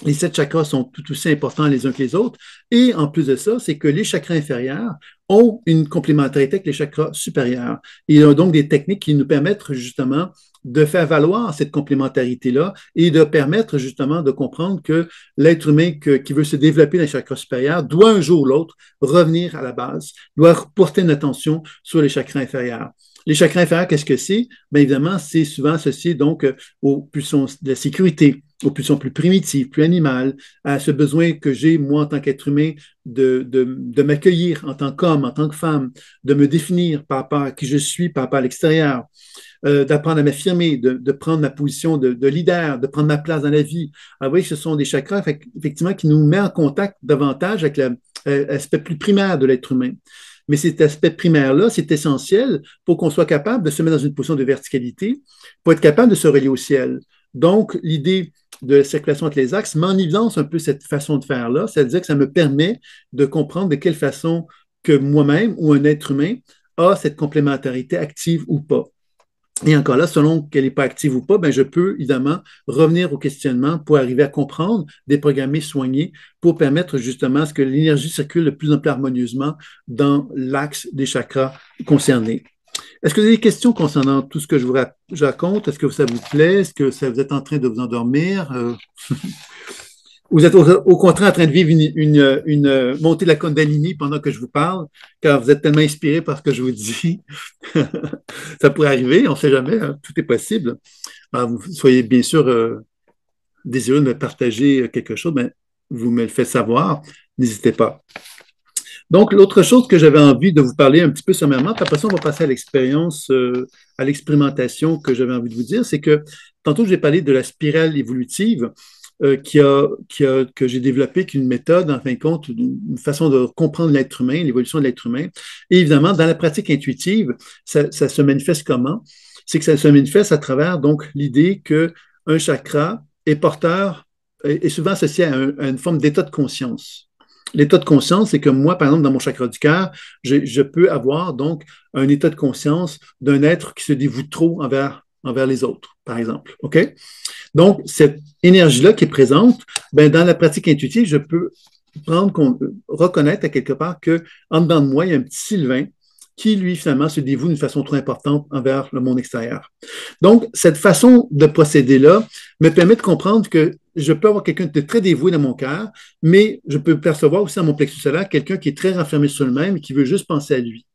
Les 7 chakras sont tout aussi importants les uns que les autres. Et en plus de ça, c'est que les chakras inférieurs ont une complémentarité avec les chakras supérieurs. Il y a donc des techniques qui nous permettent justement de faire valoir cette complémentarité-là et de permettre justement de comprendre que l'être humain qui veut se développer dans les chakras supérieurs doit un jour ou l'autre revenir à la base, doit porter une attention sur les chakras inférieurs. Les chakras inférieurs, qu'est-ce que c'est? Bien évidemment, c'est souvent associé donc aux pulsions de la sécurité, aux pulsions plus primitives, plus animales, à ce besoin que j'ai, moi, en tant qu'être humain, de m'accueillir en tant qu'homme, en tant que femme, de me définir par rapport à qui je suis, par rapport à l'extérieur, d'apprendre à m'affirmer, de prendre ma position de leader, de prendre ma place dans la vie. Alors, oui, ce sont des chakras, effectivement, qui nous mettent en contact davantage avec l'aspect plus primaire de l'être humain. Mais cet aspect primaire-là, c'est essentiel pour qu'on soit capable de se mettre dans une position de verticalité, pour être capable de se relier au ciel. Donc, l'idée de la circulation entre les axes m'enivance un peu cette façon de faire-là, c'est-à-dire que ça me permet de comprendre de quelle façon que moi-même ou un être humain a cette complémentarité active ou pas. Et encore là, selon qu'elle n'est pas active ou pas, ben je peux évidemment revenir au questionnement pour arriver à comprendre, déprogrammer, soigner, pour permettre justement à ce que l'énergie circule de plus en plus harmonieusement dans l'axe des chakras concernés. Est-ce que vous avez des questions concernant tout ce que je raconte? Est-ce que ça vous plaît? Est-ce que vous êtes en train de vous endormir? Vous êtes au contraire en train de vivre une montée de la Kundalini pendant que je vous parle, car vous êtes tellement inspiré par ce que je vous dis. Ça pourrait arriver, on ne sait jamais, hein, tout est possible. Alors, vous soyez bien sûr désireux de me partager quelque chose, mais vous me le faites savoir, n'hésitez pas. Donc, l'autre chose que j'avais envie de vous parler un petit peu sommairement, puis après ça, on va passer à l'expérience, à l'expérimentation que j'avais envie de vous dire, c'est que tantôt, j'ai parlé de la spirale évolutive que j'ai développée, qui est une méthode, en fin de compte, une façon de comprendre l'être humain, l'évolution de l'être humain. Et évidemment, dans la pratique intuitive, ça se manifeste comment? C'est que ça se manifeste à travers donc l'idée qu'un chakra est porteur, est souvent associé à une forme d'état de conscience. L'état de conscience, c'est que moi, par exemple, dans mon chakra du cœur, je peux avoir donc un état de conscience d'un être qui se dévoue trop envers les autres, par exemple. OK? Donc, cette énergie-là qui est présente, ben, dans la pratique intuitive, je peux reconnaître à quelque part qu'en dedans de moi, il y a un petit Sylvain qui, lui, finalement, se dévoue d'une façon trop importante envers le monde extérieur. Donc, cette façon de procéder-là me permet de comprendre que je peux avoir quelqu'un de très dévoué dans mon cœur, mais je peux percevoir aussi dans mon plexus solaire quelqu'un qui est très renfermé sur lui-même et qui veut juste penser à lui.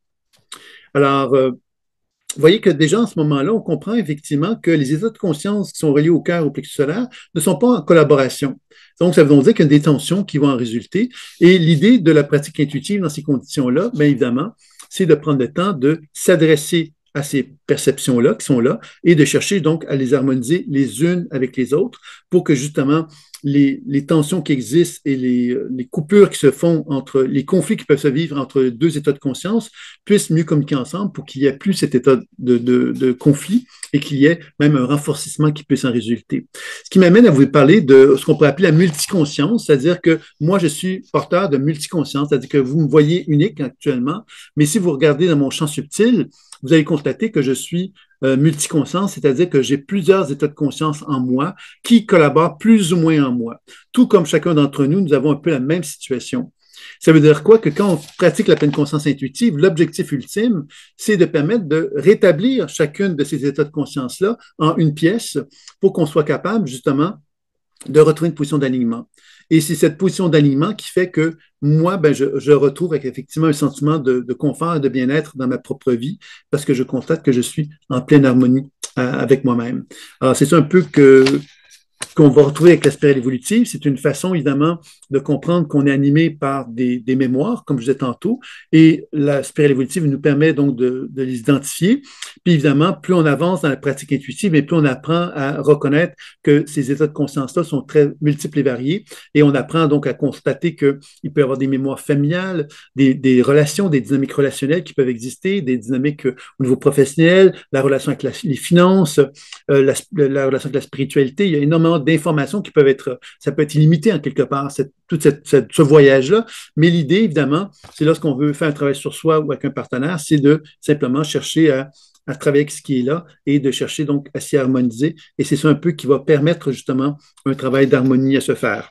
Alors, vous voyez que déjà en ce moment-là, on comprend effectivement que les états de conscience qui sont reliés au cœur, au plexus solaire, ne sont pas en collaboration. Donc, ça veut donc dire qu'il y a des tensions qui vont en résulter. Et l'idée de la pratique intuitive dans ces conditions-là, bien évidemment, c'est de prendre le temps de s'adresser à ces perceptions-là qui sont là et de chercher donc à les harmoniser les unes avec les autres pour que justement les tensions qui existent et les coupures qui se font entre les conflits qui peuvent se vivre entre deux états de conscience puissent mieux communiquer ensemble pour qu'il n'y ait plus cet état de conflit et qu'il y ait même un renforcement qui puisse en résulter. Ce qui m'amène à vous parler de ce qu'on pourrait appeler la multiconscience, c'est-à-dire que moi, je suis porteur de multiconscience, c'est-à-dire que vous me voyez unique actuellement, mais si vous regardez dans mon champ subtil, vous allez constater que je suis multiconscience, c'est-à-dire que j'ai plusieurs états de conscience en moi qui collaborent plus ou moins en moi. Tout comme chacun d'entre nous, nous avons un peu la même situation. Ça veut dire quoi? Que quand on pratique la pleine conscience intuitive, l'objectif ultime, c'est de permettre de rétablir chacune de ces états de conscience-là en une pièce pour qu'on soit capable, justement, de retrouver une position d'alignement. Et c'est cette position d'alignement qui fait que moi, ben, je retrouve avec effectivement un sentiment de confort et de bien-être dans ma propre vie parce que je constate que je suis en pleine harmonie avec moi-même. Alors, c'est ça un peu qu'on va retrouver avec la spirale évolutive. C'est une façon, évidemment, de comprendre qu'on est animé par des mémoires, comme je disais tantôt, et la spirale évolutive nous permet donc de les identifier. Puis évidemment, plus on avance dans la pratique intuitive, et plus on apprend à reconnaître que ces états de conscience-là sont très multiples et variés, et on apprend donc à constater qu'il peut y avoir des mémoires familiales, des relations, des dynamiques relationnelles qui peuvent exister, des dynamiques au niveau professionnel, la relation avec les finances, la relation avec la spiritualité. Il y a énormément d'informations qui peuvent être, ça peut être illimité en quelque part, ce voyage-là. Mais l'idée, évidemment, c'est lorsqu'on veut faire un travail sur soi ou avec un partenaire, c'est de simplement chercher à travailler avec ce qui est là et de chercher donc à s'y harmoniser. Et c'est ça un peu qui va permettre justement un travail d'harmonie à se faire.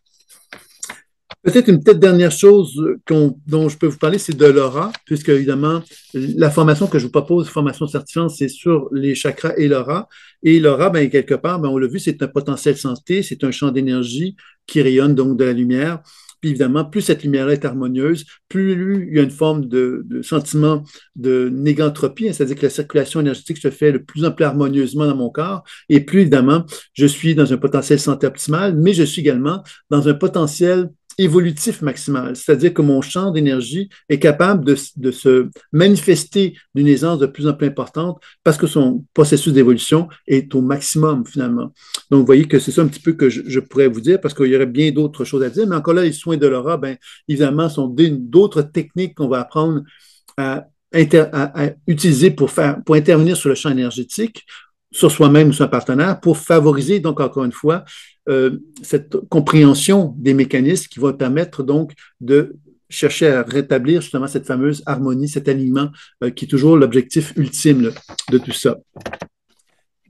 Peut-être une petite dernière chose dont je peux vous parler, c'est de l'aura, puisque évidemment, la formation que je vous propose, formation certifiante, c'est sur les chakras et l'aura. Et l'aura, ben, quelque part, ben, on l'a vu, c'est un potentiel santé, c'est un champ d'énergie qui rayonne donc de la lumière. Puis évidemment, plus cette lumière-là est harmonieuse, plus il y a une forme de sentiment de négantropie, hein, c'est-à-dire que la circulation énergétique se fait de plus en plus harmonieusement dans mon corps, et plus évidemment, je suis dans un potentiel santé optimal, mais je suis également dans un potentiel évolutif maximal, c'est-à-dire que mon champ d'énergie est capable de se manifester d'une aisance de plus en plus importante parce que son processus d'évolution est au maximum finalement. Donc, vous voyez que c'est ça un petit peu que je pourrais vous dire parce qu'il y aurait bien d'autres choses à dire, mais encore là, les soins de l'aura, bien évidemment, sont d'autres techniques qu'on va apprendre à utiliser pour intervenir sur le champ énergétique, sur soi-même ou sur un partenaire, pour favoriser, donc encore une fois, cette compréhension des mécanismes qui va permettre donc de chercher à rétablir justement cette fameuse harmonie, cet alignement qui est toujours l'objectif ultime là, de tout ça.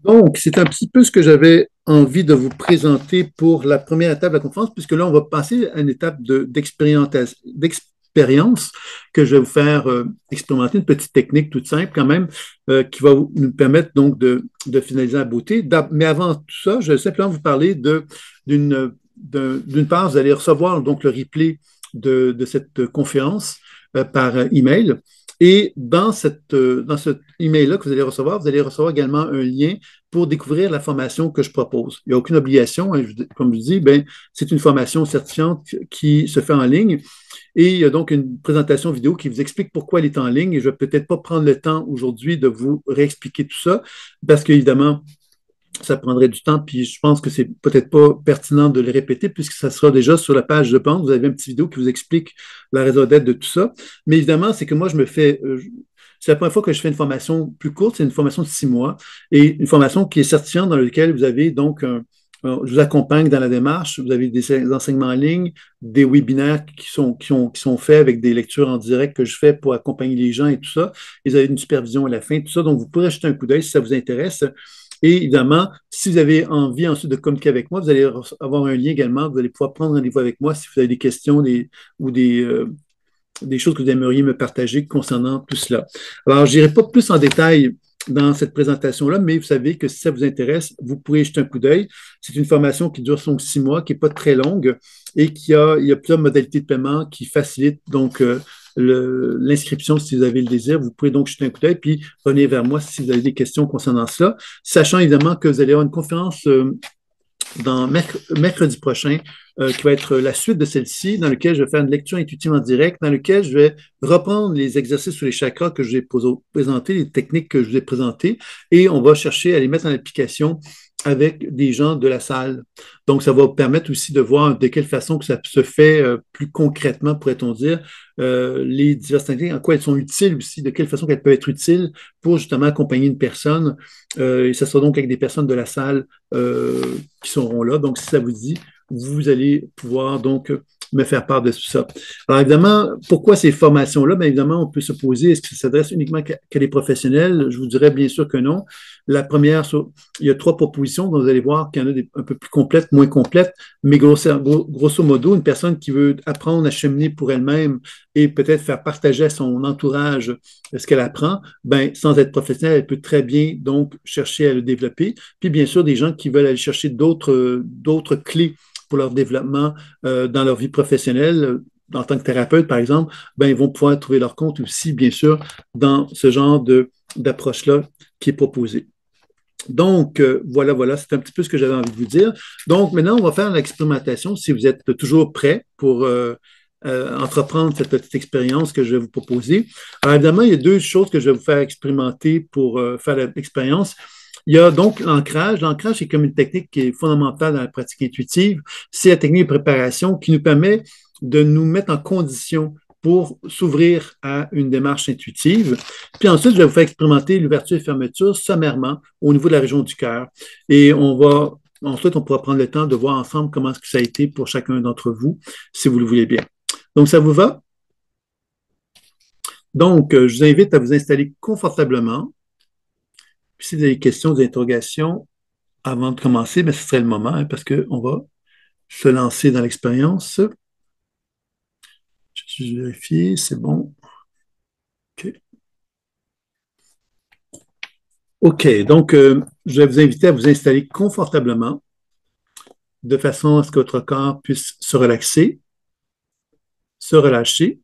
Donc, c'est un petit peu ce que j'avais envie de vous présenter pour la première étape de la conférence, puisque là, on va passer à une étape d'expérience que je vais vous faire expérimenter, une petite technique toute simple quand même, qui va nous permettre donc de finaliser la beauté. Mais avant tout ça, je vais simplement vous parler d'une part, vous allez recevoir donc le replay de cette conférence par email. Et dans cet email-là que vous allez recevoir également un lien pour découvrir la formation que je propose. Il n'y a aucune obligation, hein, comme je dis, ben, c'est une formation certifiante qui se fait en ligne et il y a donc une présentation vidéo qui vous explique pourquoi elle est en ligne et je ne vais peut-être pas prendre le temps aujourd'hui de vous réexpliquer tout ça parce qu'évidemment, ça prendrait du temps, puis je pense que c'est peut-être pas pertinent de le répéter puisque ça sera déjà sur la page de vente. Vous avez une petite vidéo qui vous explique la raison d'être de tout ça. Mais évidemment, c'est que moi, c'est la première fois que je fais une formation plus courte, c'est une formation de 6 mois et une formation qui est certifiante dans laquelle vous avez donc je vous accompagne dans la démarche. Vous avez des enseignements en ligne, des webinaires qui sont faits avec des lectures en direct que je fais pour accompagner les gens et tout ça. Et vous avez une supervision à la fin, tout ça. Donc, vous pourrez jeter un coup d'œil si ça vous intéresse. Et évidemment, si vous avez envie ensuite de communiquer avec moi, vous allez avoir un lien également. Vous allez pouvoir prendre rendez-vous avec moi si vous avez des questions ou des choses que vous aimeriez me partager concernant tout cela. Alors, je n'irai pas plus en détail dans cette présentation-là, mais vous savez que si ça vous intéresse, vous pourrez jeter un coup d'œil. C'est une formation qui dure donc 6 mois, qui n'est pas très longue et il y a plusieurs modalités de paiement qui facilitent donc l'inscription si vous avez le désir. Vous pouvez donc jeter un coup d'œil puis revenir vers moi si vous avez des questions concernant cela, sachant évidemment que vous allez avoir une conférence mercredi prochain, qui va être la suite de celle-ci, dans lequel je vais faire une lecture intuitive en direct, dans lequel je vais reprendre les exercices sur les chakras que je vous ai présentés, les techniques que je vous ai présentées, et on va chercher à les mettre en application avec des gens de la salle. Donc, ça va permettre aussi de voir de quelle façon que ça se fait plus concrètement, pourrait-on dire, les diverses techniques, en quoi elles sont utiles aussi, de quelle façon qu'elles peuvent être utiles pour justement accompagner une personne. Et ça sera donc avec des personnes de la salle qui seront là. Donc, si ça vous dit, vous allez pouvoir donc me faire part de tout ça. Alors, évidemment, pourquoi ces formations-là? Bien évidemment, on peut se poser, est-ce que ça s'adresse uniquement qu'à des professionnels? Je vous dirais bien sûr que non. La première, il y a 3 propositions, donc vous allez voir qu'il y en a un peu plus complètes, moins complètes, mais grosso modo, une personne qui veut apprendre à cheminer pour elle-même et peut-être faire partager à son entourage ce qu'elle apprend, ben, sans être professionnelle, elle peut très bien donc chercher à le développer. Puis bien sûr, des gens qui veulent aller chercher d'autres clés pour leur développement dans leur vie professionnelle, en tant que thérapeute, par exemple, ben, ils vont pouvoir trouver leur compte aussi, bien sûr, dans ce genre d'approche-là qui est proposée. Donc, voilà, c'est un petit peu ce que j'avais envie de vous dire. Donc, maintenant, on va faire l'expérimentation si vous êtes toujours prêts pour entreprendre cette petite expérience que je vais vous proposer. Alors, évidemment, il y a 2 choses que je vais vous faire expérimenter pour faire l'expérience. Il y a donc l'ancrage. L'ancrage, c'est comme une technique qui est fondamentale dans la pratique intuitive. C'est la technique de préparation qui nous permet de nous mettre en condition pour s'ouvrir à une démarche intuitive. Puis ensuite, je vais vous faire expérimenter l'ouverture et fermeture sommairement au niveau de la région du cœur. Et ensuite, on pourra prendre le temps de voir ensemble comment est-ce que ça a été pour chacun d'entre vous, si vous le voulez bien. Donc, ça vous va? Donc, je vous invite à vous installer confortablement. Puis, si vous avez des questions, des interrogations avant de commencer, bien, ce serait le moment hein, parce qu'on va se lancer dans l'expérience. Je vais vérifier, c'est bon. OK. OK, donc je vais vous inviter à vous installer confortablement de façon à ce que votre corps puisse se relaxer, se relâcher,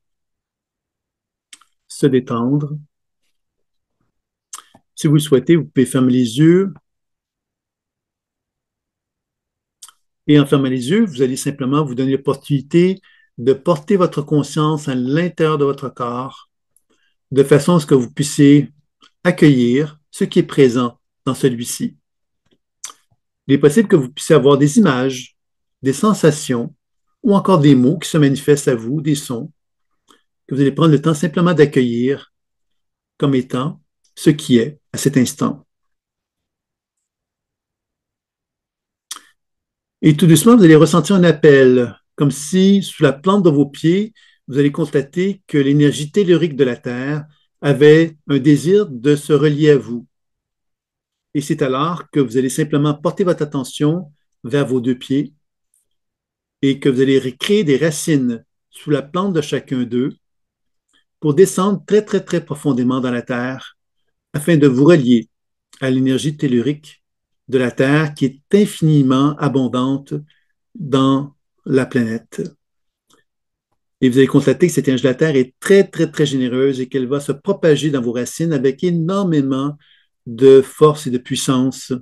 se détendre. Si vous le souhaitez, vous pouvez fermer les yeux et en fermant les yeux, vous allez simplement vous donner l'opportunité de porter votre conscience à l'intérieur de votre corps de façon à ce que vous puissiez accueillir ce qui est présent dans celui-ci. Il est possible que vous puissiez avoir des images, des sensations ou encore des mots qui se manifestent à vous, des sons, que vous allez prendre le temps simplement d'accueillir comme étant ce qui est à cet instant. Et tout doucement, vous allez ressentir un appel, comme si sous la plante de vos pieds, vous allez constater que l'énergie tellurique de la Terre avait un désir de se relier à vous. Et c'est alors que vous allez simplement porter votre attention vers vos deux pieds et que vous allez créer des racines sous la plante de chacun d'eux pour descendre très, très, très profondément dans la Terre afin de vous relier à l'énergie tellurique de la Terre qui est infiniment abondante dans la planète. Et vous allez constater que cette énergie de la Terre est très, très, très généreuse et qu'elle va se propager dans vos racines avec énormément de force et de puissance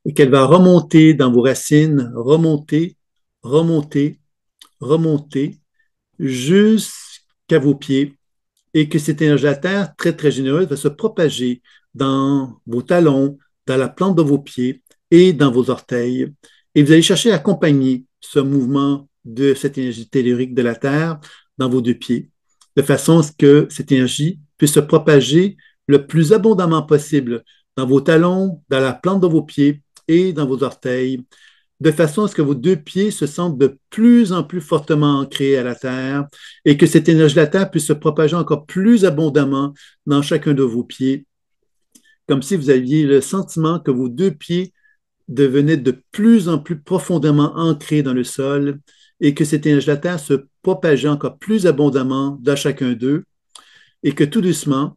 et qu'elle va remonter dans vos racines, remonter, remonter, remonter jusqu'à vos pieds et que cette énergie de la Terre, très, très généreuse, va se propager dans vos talons, dans la plante de vos pieds et dans vos orteils. Et vous allez chercher à accompagner ce mouvement de cette énergie tellurique de la Terre dans vos deux pieds, de façon à ce que cette énergie puisse se propager le plus abondamment possible dans vos talons, dans la plante de vos pieds et dans vos orteils, de façon à ce que vos deux pieds se sentent de plus en plus fortement ancrés à la terre et que cette énergie de la terre puisse se propager encore plus abondamment dans chacun de vos pieds, comme si vous aviez le sentiment que vos deux pieds devenaient de plus en plus profondément ancrés dans le sol et que cette énergie de la terre se propageait encore plus abondamment dans chacun d'eux et que tout doucement,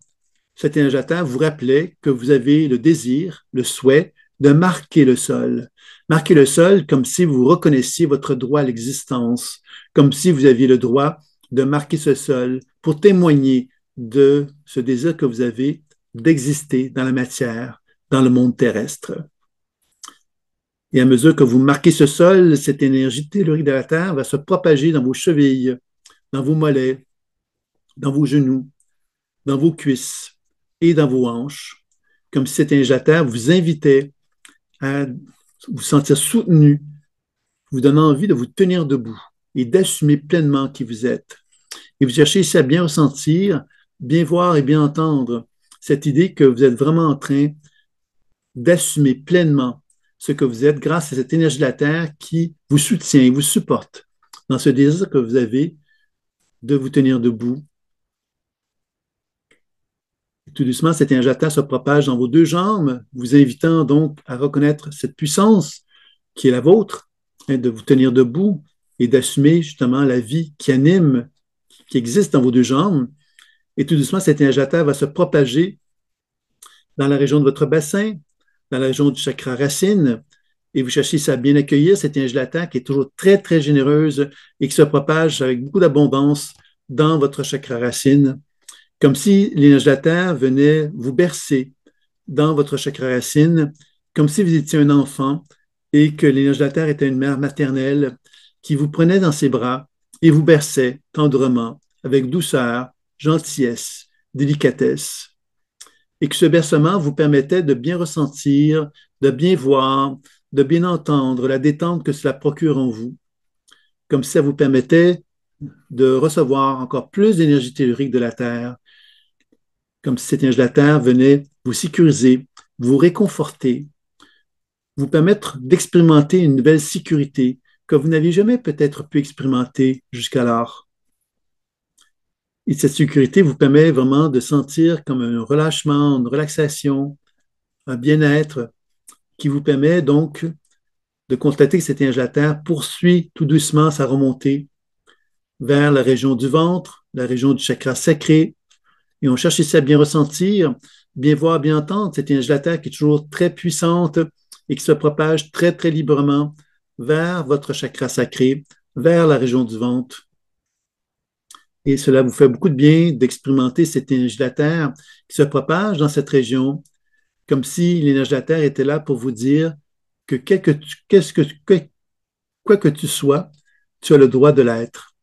cet énergie de la terre vous rappelait que vous avez le désir, le souhait de marquer le sol. Marquer le sol comme si vous reconnaissiez votre droit à l'existence, comme si vous aviez le droit de marquer ce sol pour témoigner de ce désir que vous avez d'exister dans la matière, dans le monde terrestre. Et à mesure que vous marquez ce sol, cette énergie tellurique de la Terre va se propager dans vos chevilles, dans vos mollets, dans vos genoux, dans vos cuisses et dans vos hanches, comme si cette énergie de la Terre vous invitait à vous sentir soutenu, vous donnant envie de vous tenir debout et d'assumer pleinement qui vous êtes. Et vous cherchez ici à bien ressentir, bien voir et bien entendre cette idée que vous êtes vraiment en train d'assumer pleinement ce que vous êtes grâce à cette énergie de la Terre qui vous soutient et vous supporte dans ce désir que vous avez de vous tenir debout. Et tout doucement, cette énergie de la Terre se propage dans vos deux jambes, vous invitant donc à reconnaître cette puissance qui est la vôtre, de vous tenir debout et d'assumer justement la vie qui anime, qui existe dans vos deux jambes. Et tout doucement, cette énergie de la Terre va se propager dans la région de votre bassin, dans la région du chakra racine, et vous cherchez à bien accueillir cette énergie de la Terre qui est toujours très, très généreuse et qui se propage avec beaucoup d'abondance dans votre chakra racine, comme si l'énergie de la Terre venait vous bercer dans votre chakra racine, comme si vous étiez un enfant et que l'énergie de la Terre était une mère maternelle qui vous prenait dans ses bras et vous berçait tendrement, avec douceur, gentillesse, délicatesse. Et que ce bercement vous permettait de bien ressentir, de bien voir, de bien entendre la détente que cela procure en vous, comme si ça vous permettait de recevoir encore plus d'énergie tellurique de la Terre, comme si cette énergie de la Terre venait vous sécuriser, vous réconforter, vous permettre d'expérimenter une nouvelle sécurité que vous n'aviez jamais peut-être pu expérimenter jusqu'alors. Et cette sécurité vous permet vraiment de sentir comme un relâchement, une relaxation, un bien-être qui vous permet donc de constater que cette énergie de la Terre poursuit tout doucement sa remontée vers la région du ventre, la région du chakra sacré. Et on cherche ici à bien ressentir, bien voir, bien entendre cette énergie de la Terre qui est toujours très puissante et qui se propage très, très librement vers votre chakra sacré, vers la région du ventre. Et cela vous fait beaucoup de bien d'expérimenter cette énergie de la Terre qui se propage dans cette région, comme si l'énergie de la Terre était là pour vous dire que quoi que tu sois, tu as le droit de l'être.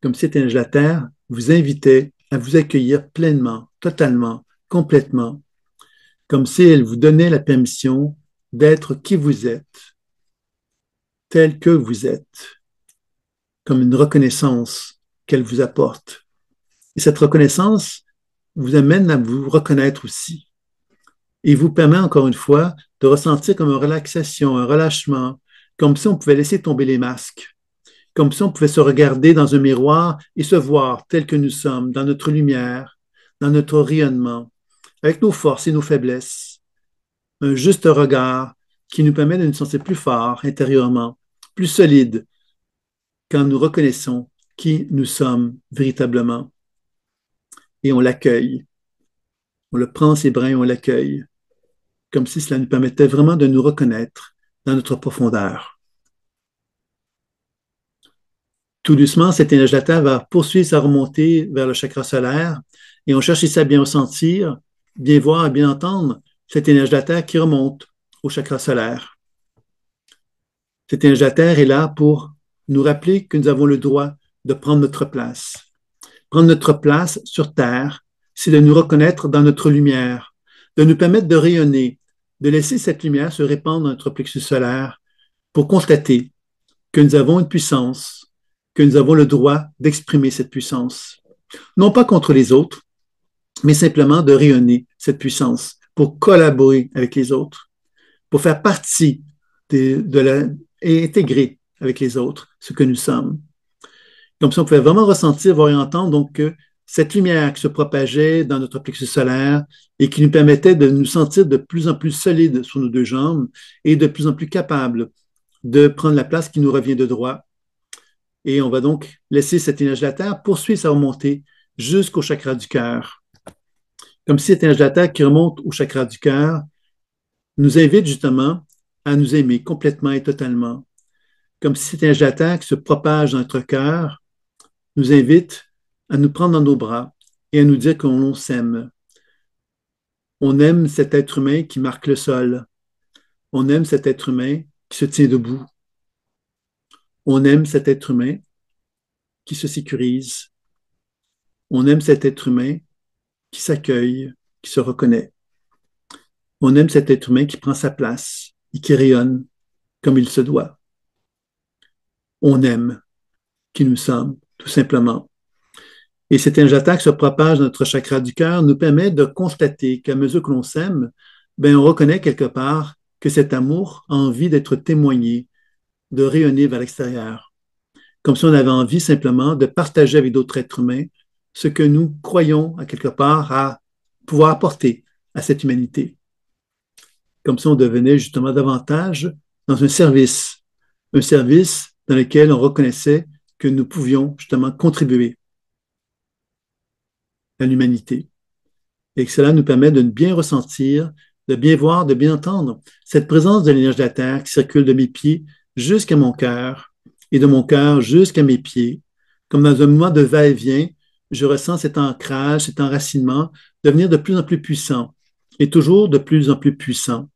Comme si cette énergie de la Terre vous invitait à vous accueillir pleinement, totalement, complètement, comme si elle vous donnait la permission d'être qui vous êtes, tel que vous êtes, comme une reconnaissance qu'elle vous apporte. Et cette reconnaissance vous amène à vous reconnaître aussi et vous permet encore une fois de ressentir comme une relaxation, un relâchement, comme si on pouvait laisser tomber les masques, comme si on pouvait se regarder dans un miroir et se voir tel que nous sommes, dans notre lumière, dans notre rayonnement, avec nos forces et nos faiblesses, un juste regard qui nous permet de nous sentir plus forts intérieurement, plus solides quand nous reconnaissons qui nous sommes véritablement. Et on l'accueille. On le prend dans ses bras et on l'accueille, comme si cela nous permettait vraiment de nous reconnaître dans notre profondeur. Tout doucement, cette énergie de la Terre va poursuivre sa remontée vers le chakra solaire et on cherche ici à bien ressentir, bien voir et bien entendre cette énergie de la Terre qui remonte au chakra solaire. Cette énergie de la Terre est là pour nous rappeler que nous avons le droit de prendre notre place. Prendre notre place sur Terre, c'est de nous reconnaître dans notre lumière, de nous permettre de rayonner, de laisser cette lumière se répandre dans notre plexus solaire pour constater que nous avons une puissance, que nous avons le droit d'exprimer cette puissance. Non pas contre les autres, mais simplement de rayonner cette puissance pour collaborer avec les autres, pour faire partie et intégrer avec les autres ce que nous sommes. Comme ça, on pouvait vraiment ressentir, voir et entendre donc que cette lumière qui se propageait dans notre plexus solaire et qui nous permettait de nous sentir de plus en plus solides sur nos deux jambes et de plus en plus capables de prendre la place qui nous revient de droit. Et on va donc laisser cette énergie de la Terre poursuivre sa remontée jusqu'au chakra du cœur. Comme si cette énergie de la Terre qui remonte au chakra du cœur nous invite justement à nous aimer complètement et totalement. Comme si cette énergie de la Terre qui se propage dans notre cœur nous invite à nous prendre dans nos bras et à nous dire qu'on s'aime. On aime cet être humain qui marque le sol. On aime cet être humain qui se tient debout. On aime cet être humain qui se sécurise. On aime cet être humain qui s'accueille, qui se reconnaît. On aime cet être humain qui prend sa place et qui rayonne comme il se doit. On aime qui nous sommes, tout simplement. Et cette énergie qui se propage dans notre chakra du cœur nous permet de constater qu'à mesure que l'on s'aime, on reconnaît quelque part que cet amour a envie d'être témoigné, de rayonner vers l'extérieur. Comme si on avait envie simplement de partager avec d'autres êtres humains ce que nous croyons à quelque part à pouvoir apporter à cette humanité. Comme si on devenait justement davantage dans un service dans lequel on reconnaissait que nous pouvions justement contribuer à l'humanité. Et que cela nous permet de bien ressentir, de bien voir, de bien entendre cette présence de l'énergie de la Terre qui circule de mes pieds jusqu'à mon cœur et de mon cœur jusqu'à mes pieds. Comme dans un moment de va-et-vient, je ressens cet ancrage, cet enracinement devenir de plus en plus puissant et toujours de plus en plus puissant.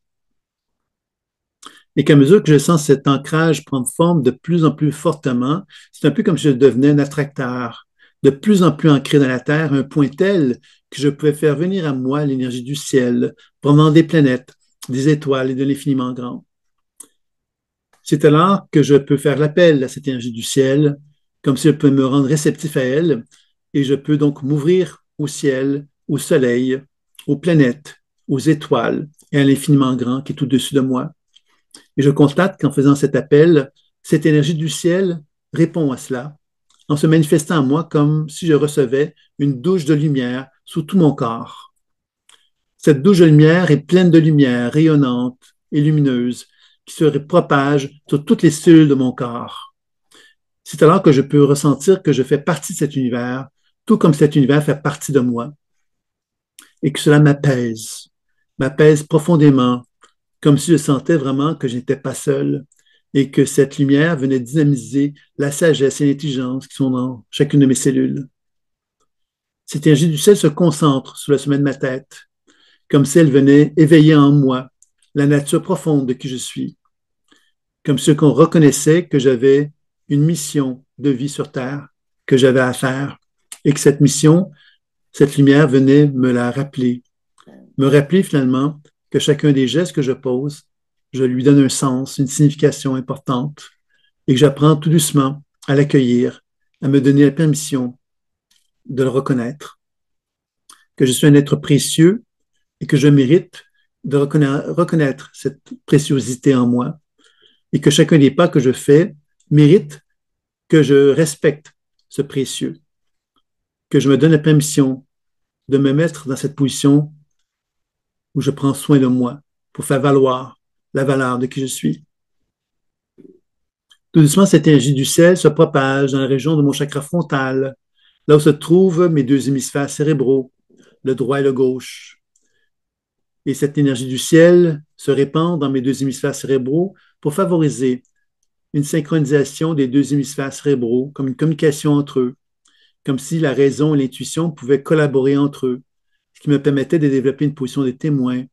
Et qu'à mesure que je sens cet ancrage prendre forme de plus en plus fortement, c'est un peu comme si je devenais un attracteur, de plus en plus ancré dans la Terre, un point tel que je pouvais faire venir à moi l'énergie du ciel, provenant des planètes, des étoiles et de l'infiniment grand. C'est alors que je peux faire l'appel à cette énergie du ciel, comme si je peux me rendre réceptif à elle, et je peux donc m'ouvrir au ciel, au soleil, aux planètes, aux étoiles et à l'infiniment grand qui est au-dessus de moi. Et je constate qu'en faisant cet appel, cette énergie du ciel répond à cela, en se manifestant à moi comme si je recevais une douche de lumière sous tout mon corps. Cette douche de lumière est pleine de lumière rayonnante et lumineuse qui se propage sur toutes les cellules de mon corps. C'est alors que je peux ressentir que je fais partie de cet univers, tout comme cet univers fait partie de moi, et que cela m'apaise profondément, comme si je sentais vraiment que je n'étais pas seul et que cette lumière venait dynamiser la sagesse et l'intelligence qui sont dans chacune de mes cellules. Cette énergie du ciel se concentre sur le sommet de ma tête, comme si elle venait éveiller en moi la nature profonde de qui je suis, comme si on reconnaissait que j'avais une mission de vie sur Terre que j'avais à faire et que cette mission, cette lumière venait me la rappeler, me rappeler finalement que chacun des gestes que je pose, je lui donne un sens, une signification importante et que j'apprends tout doucement à l'accueillir, à me donner la permission de le reconnaître, que je suis un être précieux et que je mérite de reconnaître cette préciosité en moi, et que chacun des pas que je fais mérite que je respecte ce précieux, que je me donne la permission de me mettre dans cette position où je prends soin de moi pour faire valoir la valeur de qui je suis. Tout doucement, cette énergie du ciel se propage dans la région de mon chakra frontal, là où se trouvent mes deux hémisphères cérébraux, le droit et le gauche. Et cette énergie du ciel se répand dans mes deux hémisphères cérébraux pour favoriser une synchronisation des deux hémisphères cérébraux, comme une communication entre eux, comme si la raison et l'intuition pouvaient collaborer entre eux, ce qui me permettait de développer une position de témoin,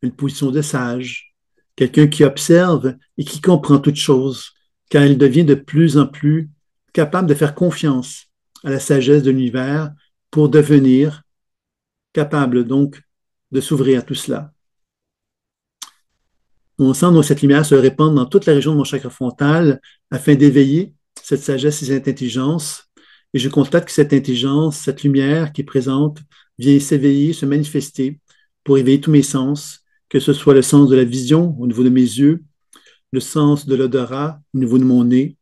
une position de sage, quelqu'un qui observe et qui comprend toutes choses, car il devient de plus en plus capable de faire confiance à la sagesse de l'univers pour devenir capable donc de s'ouvrir à tout cela. On sent donc cette lumière se répandre dans toute la région de mon chakra frontal afin d'éveiller cette sagesse et cette intelligence. Et je constate que cette intelligence, cette lumière qui est présente, vient s'éveiller, se manifester pour éveiller tous mes sens, que ce soit le sens de la vision au niveau de mes yeux, le sens de l'odorat au niveau de mon nez,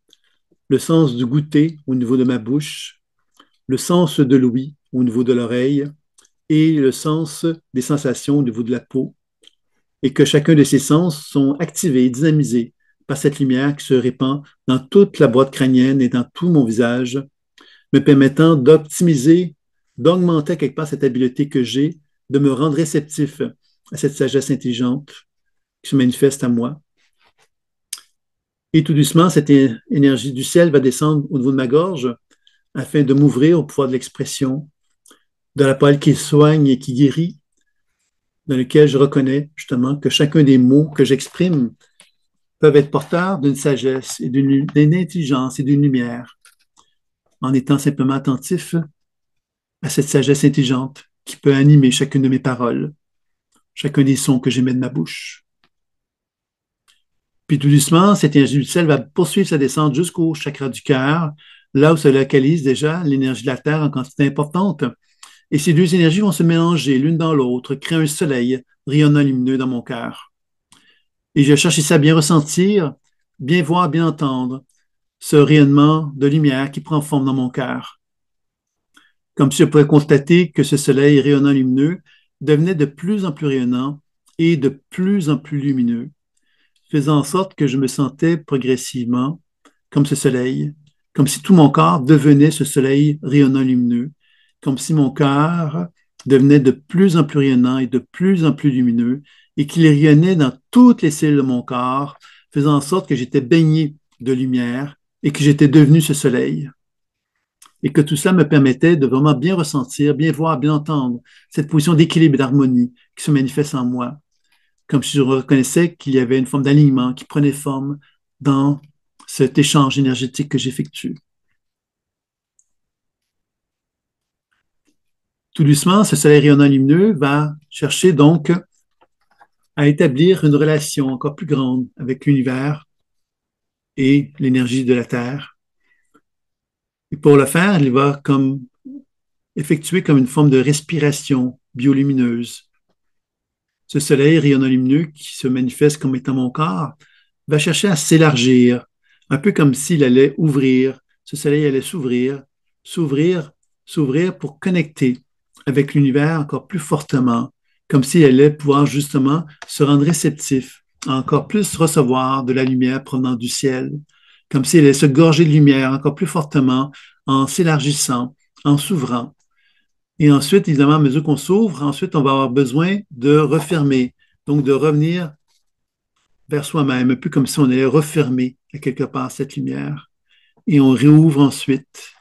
le sens du goûter au niveau de ma bouche, le sens de l'ouïe au niveau de l'oreille et le sens des sensations au niveau de la peau. Et que chacun de ces sens sont activés, dynamisés par cette lumière qui se répand dans toute la boîte crânienne et dans tout mon visage, me permettant d'optimiser, d'augmenter quelque part cette habileté que j'ai de me rendre réceptif à cette sagesse intelligente qui se manifeste à moi. Et tout doucement, cette énergie du ciel va descendre au niveau de ma gorge afin de m'ouvrir au pouvoir de l'expression, de la parole qui soigne et qui guérit, dans lequel je reconnais justement que chacun des mots que j'exprime peuvent être porteurs d'une sagesse et d'une intelligence et d'une lumière, en étant simplement attentif à cette sagesse intelligente qui peut animer chacune de mes paroles, chacun des sons que j'émets de ma bouche. Puis tout doucement, cette énergie du ciel va poursuivre sa descente jusqu'au chakra du cœur, là où se localise déjà l'énergie de la Terre en quantité importante. Et ces deux énergies vont se mélanger l'une dans l'autre, créer un soleil rayonnant lumineux dans mon cœur. Et je cherche ici à bien ressentir, bien voir, bien entendre ce rayonnement de lumière qui prend forme dans mon cœur. Comme si je pourrais constater que ce soleil rayonnant lumineux devenait de plus en plus rayonnant et de plus en plus lumineux, faisant en sorte que je me sentais progressivement comme ce soleil, comme si tout mon corps devenait ce soleil rayonnant lumineux, comme si mon cœur devenait de plus en plus rayonnant et de plus en plus lumineux, et qu'il rayonnait dans toutes les cellules de mon corps, faisant en sorte que j'étais baigné de lumière et que j'étais devenu ce soleil. Et que tout ça me permettait de vraiment bien ressentir, bien voir, bien entendre cette position d'équilibre et d'harmonie qui se manifeste en moi, comme si je reconnaissais qu'il y avait une forme d'alignement qui prenait forme dans cet échange énergétique que j'effectue. Tout doucement, ce soleil rayonnant lumineux va chercher donc à établir une relation encore plus grande avec l'univers et l'énergie de la Terre. Et pour le faire, il va effectuer comme une forme de respiration biolumineuse. Ce soleil rayonnant lumineux qui se manifeste comme étant mon corps va chercher à s'élargir, un peu comme s'il allait ouvrir. Ce soleil allait s'ouvrir, s'ouvrir, s'ouvrir pour connecter avec l'univers encore plus fortement, comme s'il allait pouvoir justement se rendre réceptif, à encore plus recevoir de la lumière provenant du ciel, comme s'il allait se gorger de lumière encore plus fortement en s'élargissant, en s'ouvrant. Et ensuite, évidemment, à mesure qu'on s'ouvre, ensuite, on va avoir besoin de refermer, donc de revenir vers soi-même, un peu comme si on allait refermer à quelque part cette lumière. Et on réouvre ensuite.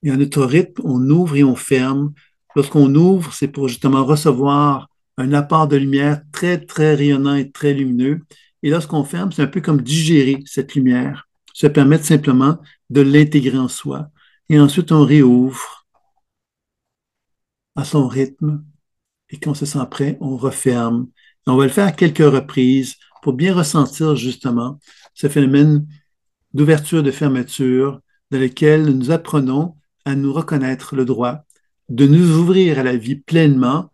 Et à notre rythme, on ouvre et on ferme. Lorsqu'on ouvre, c'est pour justement recevoir un apport de lumière très, très rayonnant et très lumineux. Et lorsqu'on ferme, c'est un peu comme digérer cette lumière, se permettre simplement de l'intégrer en soi. Et ensuite, on réouvre à son rythme. Et quand on se sent prêt, on referme. Et on va le faire à quelques reprises pour bien ressentir justement ce phénomène d'ouverture, de fermeture, dans lequel nous apprenons à nous reconnaître le droit de nous ouvrir à la vie pleinement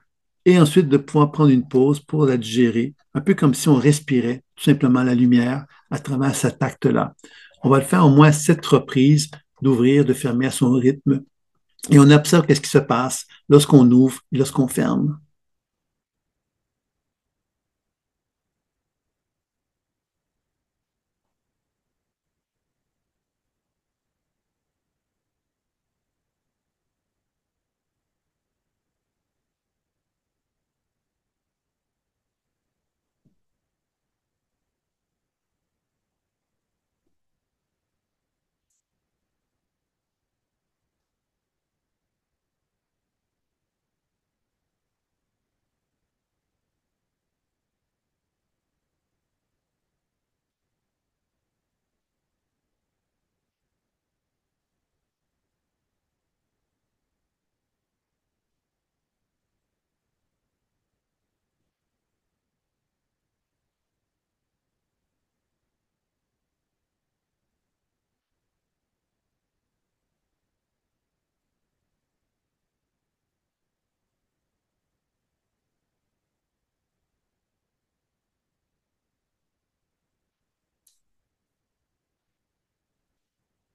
et ensuite de pouvoir prendre une pause pour la digérer, un peu comme si on respirait tout simplement la lumière à travers cet acte-là. On va le faire au moins 7 reprises, d'ouvrir, de fermer à son rythme, et on observe qu'est-ce qui se passe lorsqu'on ouvre et lorsqu'on ferme.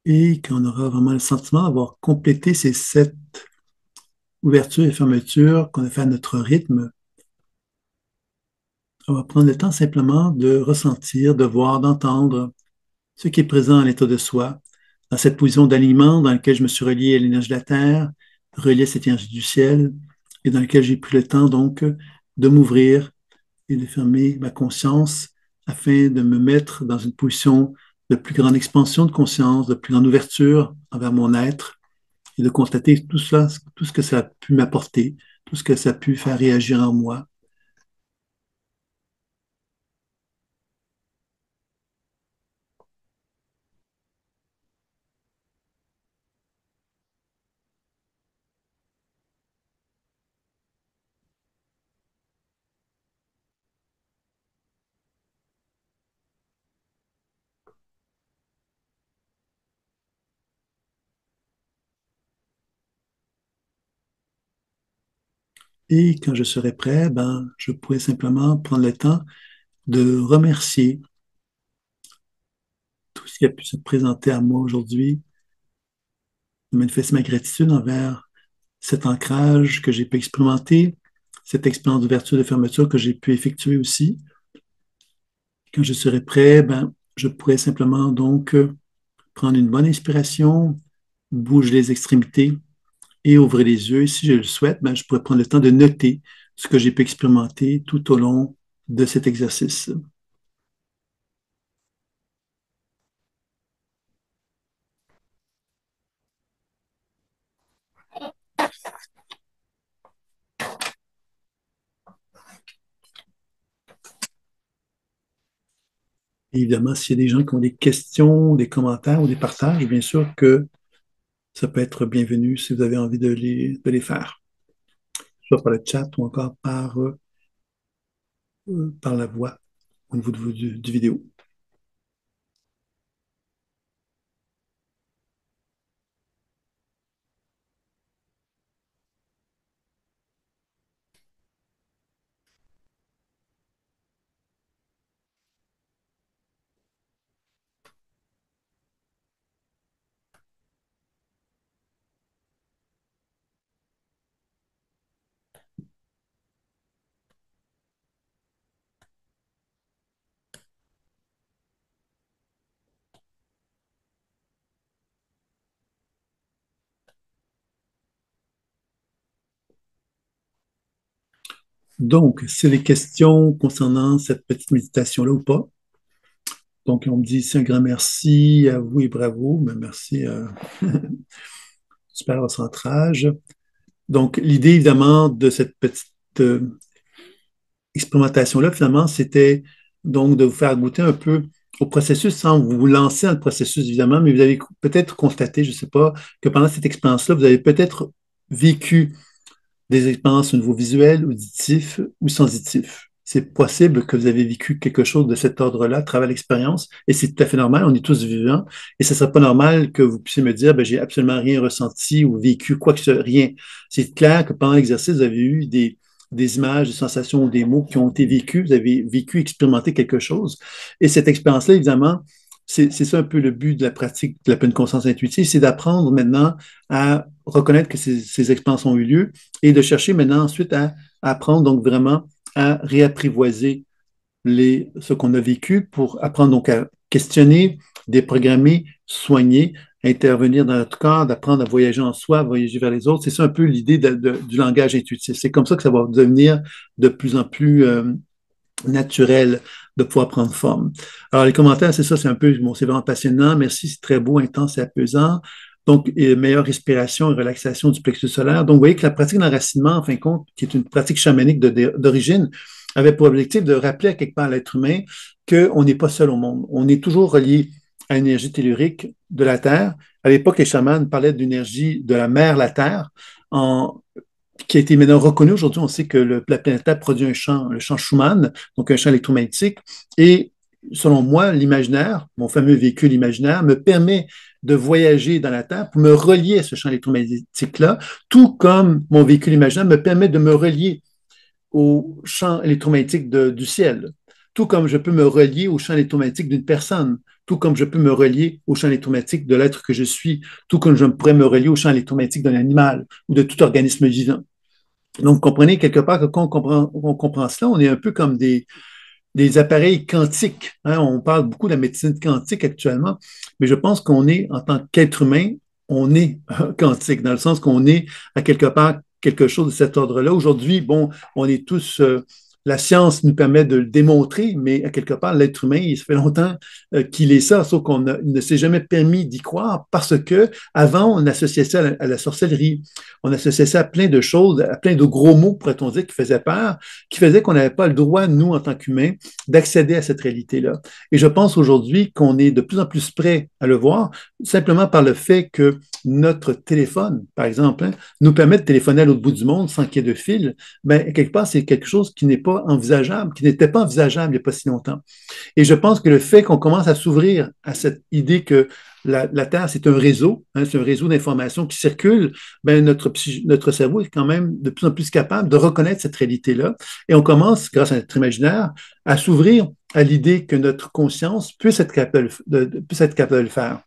Et qu'on aura vraiment le sentiment d'avoir complété ces 7 ouvertures et fermetures qu'on a fait à notre rythme, on va prendre le temps simplement de ressentir, de voir, d'entendre ce qui est présent à l'état de soi, dans cette position d'alignement dans laquelle je me suis relié à l'énergie de la Terre, relié à cette énergie du ciel, et dans laquelle j'ai pris le temps donc de m'ouvrir et de fermer ma conscience afin de me mettre dans une position de plus grande expansion de conscience, de plus grande ouverture envers mon être et de constater tout ça, tout ce que ça a pu m'apporter, tout ce que ça a pu faire réagir en moi. Et quand je serai prêt, ben, je pourrai simplement prendre le temps de remercier tout ce qui a pu se présenter à moi aujourd'hui, de manifester ma gratitude envers cet ancrage que j'ai pu expérimenter, cette expérience d'ouverture et de fermeture que j'ai pu effectuer aussi. Quand je serai prêt, ben, je pourrai simplement donc prendre une bonne inspiration, bouger les extrémités et ouvrir les yeux. Et si je le souhaite, ben, je pourrais prendre le temps de noter ce que j'ai pu expérimenter tout au long de cet exercice. Et évidemment, s'il y a des gens qui ont des questions, des commentaires ou des partages, bien sûr que ça peut être bienvenu si vous avez envie de les faire, soit par le chat ou encore par la voix au niveau du vidéo. Donc, c'est les questions concernant cette petite méditation-là ou pas. Donc, on me dit ici un grand merci à vous et bravo, mais merci, super recentrage. Donc, l'idée, évidemment, de cette petite expérimentation-là, finalement, c'était donc de vous faire goûter un peu au processus sans vous lancer dans le processus, évidemment, mais vous avez peut-être constaté, je ne sais pas, que pendant cette expérience-là, vous avez peut-être vécu des expériences au niveau visuel, auditif ou sensitif. C'est possible que vous avez vécu quelque chose de cet ordre-là à travers l'expérience, et c'est tout à fait normal, on est tous vivants, et ce ne serait pas normal que vous puissiez me dire, ben, j'ai absolument rien ressenti ou vécu, quoi que ce soit, rien. C'est clair que pendant l'exercice, vous avez eu des images, des sensations, des mots qui ont été vécus, vous avez vécu, expérimenté quelque chose. Et cette expérience-là, évidemment, c'est ça un peu le but de la pratique de la pleine conscience intuitive, c'est d'apprendre maintenant à reconnaître que ces expériences ont eu lieu et de chercher maintenant ensuite à apprendre donc vraiment à réapprivoiser ce qu'on a vécu pour apprendre donc à questionner, déprogrammer, soigner, intervenir dans notre corps, d'apprendre à voyager en soi, à voyager vers les autres. C'est ça un peu l'idée du langage intuitif. C'est comme ça que ça va devenir de plus en plus naturel de pouvoir prendre forme. Alors, les commentaires, c'est ça, c'est un peu, bon, c'est vraiment passionnant. Merci, c'est très beau, intense et apaisant. Donc, meilleure respiration et relaxation du plexus solaire. Donc, vous voyez que la pratique d'enracinement, en fin de compte, qui est une pratique chamanique d'origine, avait pour objectif de rappeler à quelque part à l'être humain qu'on n'est pas seul au monde. On est toujours relié à l'énergie tellurique de la Terre. À l'époque, les chamans parlaient d'énergie de la mer, la Terre, qui a été maintenant reconnu. Aujourd'hui, on sait que la planète Terre produit un champ, le champ Schumann, donc un champ électromagnétique. Et selon moi, l'imaginaire, mon fameux véhicule imaginaire, me permet de voyager dans la Terre pour me relier à ce champ électromagnétique-là, tout comme mon véhicule imaginaire me permet de me relier au champ électromagnétique du ciel, tout comme je peux me relier au champ électromagnétique d'une personne, tout comme je peux me relier au champ électromagnétique de l'être que je suis, tout comme je pourrais me relier au champ électromagnétique d'un animal ou de tout organisme vivant. Donc, comprenez quelque part que quand on comprend cela, on est un peu comme des appareils quantiques. Hein? On parle beaucoup de la médecine quantique actuellement, mais je pense qu'on est, en tant qu'être humain, on est quantique, dans le sens qu'on est à quelque part quelque chose de cet ordre-là. Aujourd'hui, bon, on est tous la science nous permet de le démontrer, mais à quelque part, l'être humain, il se fait longtemps qu'il est ça, sauf qu'on ne s'est jamais permis d'y croire parce que avant, on associait ça à la sorcellerie, on associait ça à plein de choses, à plein de gros mots, pourrait-on dire, qui faisaient peur, qui faisaient qu'on n'avait pas le droit, nous, en tant qu'humains, d'accéder à cette réalité-là. Et je pense aujourd'hui qu'on est de plus en plus prêt à le voir, simplement par le fait que notre téléphone, par exemple, hein, nous permet de téléphoner à l'autre bout du monde sans qu'il y ait de fil. Ben, quelque part, c'est quelque chose qui n'est pas envisageable, qui n'était pas envisageable il n'y a pas si longtemps. Et je pense que le fait qu'on commence à s'ouvrir à cette idée que la Terre, c'est un réseau, hein, c'est un réseau d'informations qui circule, ben notre cerveau est quand même de plus en plus capable de reconnaître cette réalité-là. Et on commence, grâce à notre imaginaire, à s'ouvrir à l'idée que notre conscience puisse être capable puisse être capable de le faire.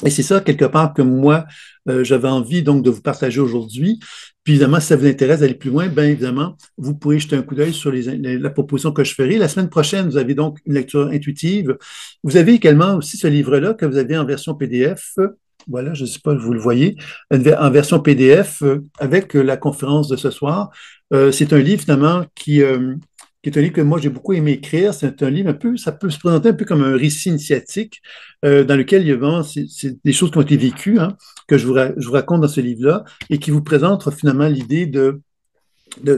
Et c'est ça, quelque part, que moi, j'avais envie donc de vous partager aujourd'hui. Puis évidemment, si ça vous intéresse d'aller plus loin, bien évidemment, vous pourrez jeter un coup d'œil sur la proposition que je ferai. La semaine prochaine, vous avez donc une lecture intuitive. Vous avez également aussi ce livre-là que vous avez en version PDF. Voilà, je ne sais pas si vous le voyez, en version PDF avec la conférence de ce soir. C'est un livre finalement qui est un livre que moi j'ai beaucoup aimé écrire. C'est un livre un peu, ça peut se présenter un peu comme un récit initiatique dans lequel il y a vraiment c'est des choses qui ont été vécues, hein, que je vous raconte dans ce livre-là et qui vous présente finalement l'idée de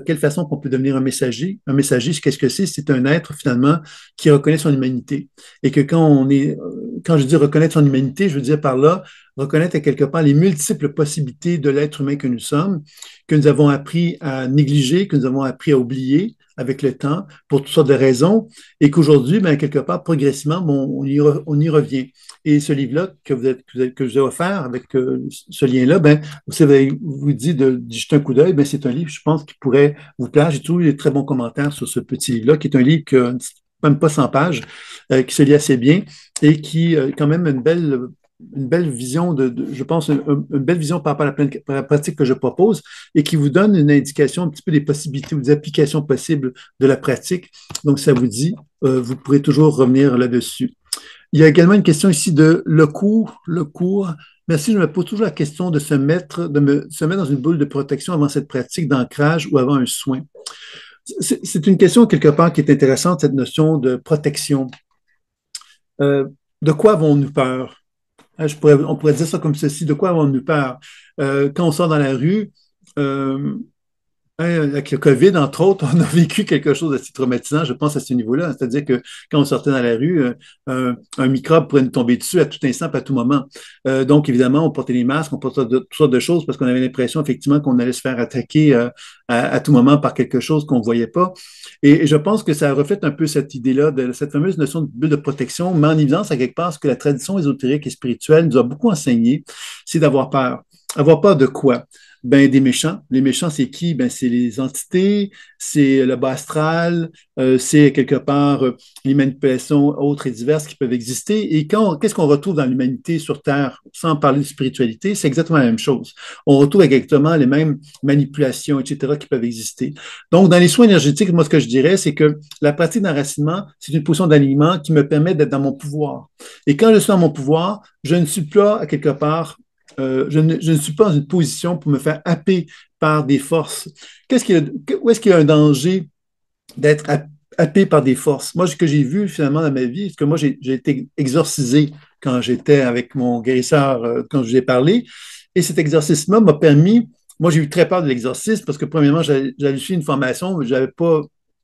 quelle façon qu'on peut devenir un messager. Un messager, qu'est-ce que c'est? C'est un être finalement qui reconnaît son humanité. Et que quand je dis reconnaître son humanité, je veux dire par là, reconnaître à quelque part les multiples possibilités de l'être humain que nous sommes, que nous avons appris à négliger, que nous avons appris à oublier avec le temps, pour toutes sortes de raisons, et qu'aujourd'hui, ben, quelque part, progressivement, bon, on y revient. Et ce livre-là que je vous ai offert avec ce lien-là, ben, vous dit de jeter un coup d'œil, ben, c'est un livre, je pense, qui pourrait vous plaire. J'ai trouvé des très bons commentaires sur ce petit livre-là, qui est un livre qui a même pas 100 pages, qui se lit assez bien et qui quand même une belle vision je pense, une belle vision par rapport à la pratique que je propose et qui vous donne une indication un petit peu des possibilités ou des applications possibles de la pratique. Donc, ça vous dit, vous pourrez toujours revenir là-dessus. Il y a également une question ici de le cours. Merci, je me pose toujours la question de se mettre dans une boule de protection avant cette pratique d'ancrage ou avant un soin. C'est une question quelque part qui est intéressante, cette notion de protection. De quoi avons-nous peur? On pourrait dire ça comme ceci, de quoi avons-nous peur? Quand on sort dans la rue, avec le COVID, entre autres, on a vécu quelque chose d'assez traumatisant, je pense, à ce niveau-là. C'est-à-dire que quand on sortait dans la rue, un microbe pourrait nous tomber dessus à tout instant, à tout moment. Donc, évidemment, on portait les masques, on portait toutes sortes de choses parce qu'on avait l'impression, effectivement, qu'on allait se faire attaquer à tout moment par quelque chose qu'on ne voyait pas. Et je pense que ça reflète un peu cette idée-là, de cette fameuse notion de bulle de protection, mais en évidence, à quelque part, ce que la tradition ésotérique et spirituelle nous a beaucoup enseigné, c'est d'avoir peur. Avoir peur de quoi? Ben, des méchants. Les méchants, c'est qui? Ben, c'est les entités, c'est le bas astral, c'est quelque part les manipulations autres et diverses qui peuvent exister. Et qu'est-ce qu'on retrouve dans l'humanité sur Terre, sans parler de spiritualité? C'est exactement la même chose. On retrouve exactement les mêmes manipulations, etc., qui peuvent exister. Donc, dans les soins énergétiques, moi, ce que je dirais, c'est que la pratique d'enracinement, c'est une position d'alignement qui me permet d'être dans mon pouvoir. Et quand je suis dans mon pouvoir, je ne suis pas, à quelque part, je ne suis pas dans une position pour me faire happer par des forces. Où est-ce qu'il y a un danger d'être happé par des forces? Moi, ce que j'ai vu finalement dans ma vie, c'est que moi, j'ai été exorcisé quand j'étais avec mon guérisseur, quand je lui ai parlé. Et cet exorcisme-là m'a permis, moi, j'ai eu très peur de l'exorcisme parce que, premièrement, j'avais suivi une formation, mais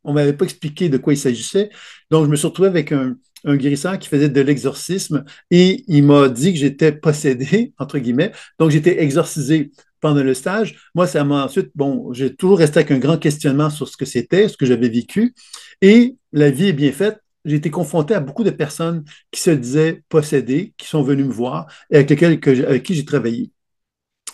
on ne m'avait pas expliqué de quoi il s'agissait. Donc, je me suis retrouvé avec un guérisseur qui faisait de l'exorcisme et il m'a dit que j'étais possédé, entre guillemets. Donc, j'étais exorcisé pendant le stage. Moi, ça m'a ensuite, bon, j'ai toujours resté avec un grand questionnement sur ce que c'était, ce que j'avais vécu. Et la vie est bien faite. J'ai été confronté à beaucoup de personnes qui se disaient possédées, qui sont venues me voir et avec qui j'ai travaillé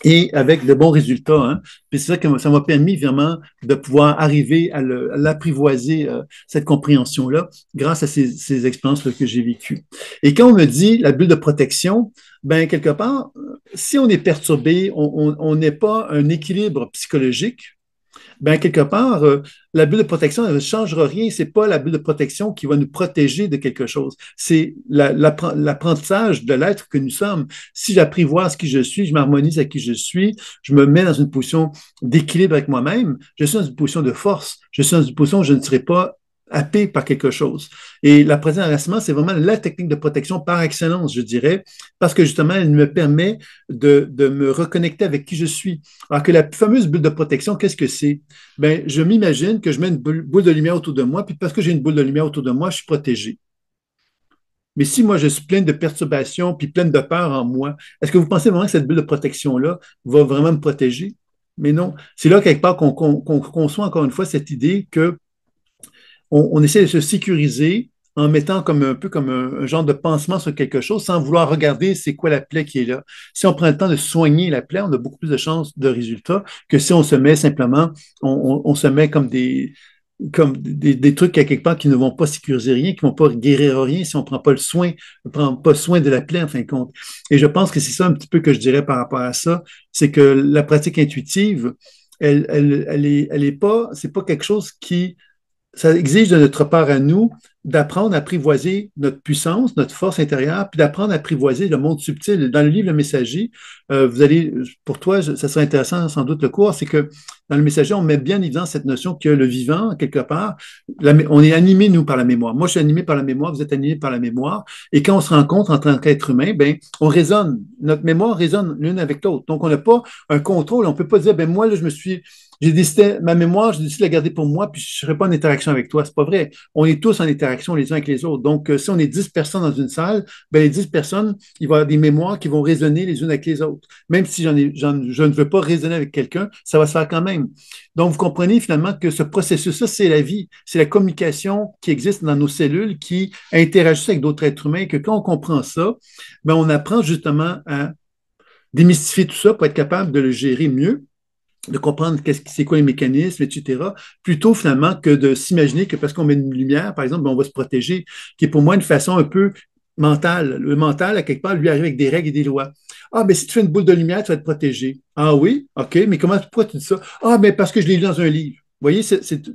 et avec de bons résultats. Hein. Puis c'est ça que ça m'a permis vraiment de pouvoir arriver à l'apprivoiser, cette compréhension-là, grâce à ces expériences-là que j'ai vécues. Et quand on me dit la bulle de protection, ben quelque part, si on est perturbé, on n'est pas un équilibre psychologique, ben quelque part, la bulle de protection elle ne changera rien. C'est pas la bulle de protection qui va nous protéger de quelque chose. C'est l'apprentissage de l'être que nous sommes. Si j'apprivoise qui je suis, je m'harmonise à qui je suis, je me mets dans une position d'équilibre avec moi-même, je suis dans une position de force, je suis dans une position où je ne serai pas happé par quelque chose. Et la présence d'enracinement, c'est vraiment la technique de protection par excellence, je dirais, parce que justement, elle me permet de me reconnecter avec qui je suis. Alors que la fameuse bulle de protection, qu'est-ce que c'est? Ben, je m'imagine que je mets une boule de lumière autour de moi, puis parce que j'ai une boule de lumière autour de moi, je suis protégé. Mais si moi, je suis plein de perturbations, puis plein de peur en moi, est-ce que vous pensez vraiment que cette bulle de protection-là va vraiment me protéger? Mais non. C'est là, quelque part, qu'on conçoit encore une fois cette idée que on essaie de se sécuriser en mettant comme un peu comme un genre de pansement sur quelque chose sans vouloir regarder c'est quoi la plaie qui est là. Si on prend le temps de soigner la plaie, on a beaucoup plus de chances de résultats que si on se met simplement, on se met comme des trucs à quelque part qui ne vont pas sécuriser rien, qui ne vont pas guérir rien si on ne prend pas le soin, on ne prend pas soin de la plaie en fin de compte. Et je pense que c'est ça un petit peu que je dirais par rapport à ça, c'est que la pratique intuitive, elle est pas, c'est pas quelque chose qui ça exige de notre part à nous d'apprendre à apprivoiser notre puissance, notre force intérieure, puis d'apprendre à apprivoiser le monde subtil. Dans le livre Le Messager, vous allez, pour toi, ça serait intéressant sans doute le cours, c'est que dans Le Messager, on met bien en évidence cette notion que le vivant, quelque part, on est animé, nous, par la mémoire. Moi, je suis animé par la mémoire, vous êtes animé par la mémoire. Et quand on se rencontre en tant qu'être humain, ben, on résonne. Notre mémoire résonne l'une avec l'autre. Donc, on n'a pas un contrôle. On ne peut pas dire, ben, moi, là, j'ai décidé, ma mémoire, j'ai décidé de la garder pour moi, puis je ne serai pas en interaction avec toi. C'est pas vrai. On est tous en interaction les uns avec les autres. Donc, si on est 10 personnes dans une salle, ben, les 10 personnes, il va y avoir des mémoires qui vont résonner les unes avec les autres. Même si je ne veux pas résonner avec quelqu'un, ça va se faire quand même. Donc, vous comprenez finalement que ce processus-là, c'est la vie. C'est la communication qui existe dans nos cellules qui interagissent avec d'autres êtres humains et que quand on comprend ça, ben, on apprend justement à démystifier tout ça pour être capable de le gérer mieux de comprendre c'est quoi les mécanismes, etc., plutôt finalement que de s'imaginer que parce qu'on met une lumière, par exemple, ben, on va se protéger, qui est pour moi une façon un peu mentale. Le mental, à quelque part, lui arrive avec des règles et des lois. Ah, mais si tu fais une boule de lumière, tu vas être protégé. Ah oui? OK, mais pourquoi tu dis ça? Ah, mais parce que je l'ai lu dans un livre. Vous voyez,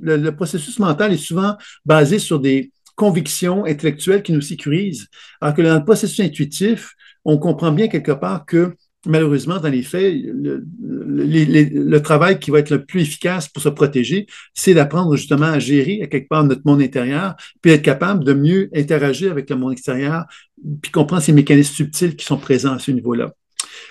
le processus mental est souvent basé sur des convictions intellectuelles qui nous sécurisent. Alors que dans le processus intuitif, on comprend bien quelque part que malheureusement, dans les faits, le travail qui va être le plus efficace pour se protéger, c'est d'apprendre justement à gérer à quelque part notre monde intérieur, puis être capable de mieux interagir avec le monde extérieur, puis comprendre ces mécanismes subtils qui sont présents à ce niveau-là.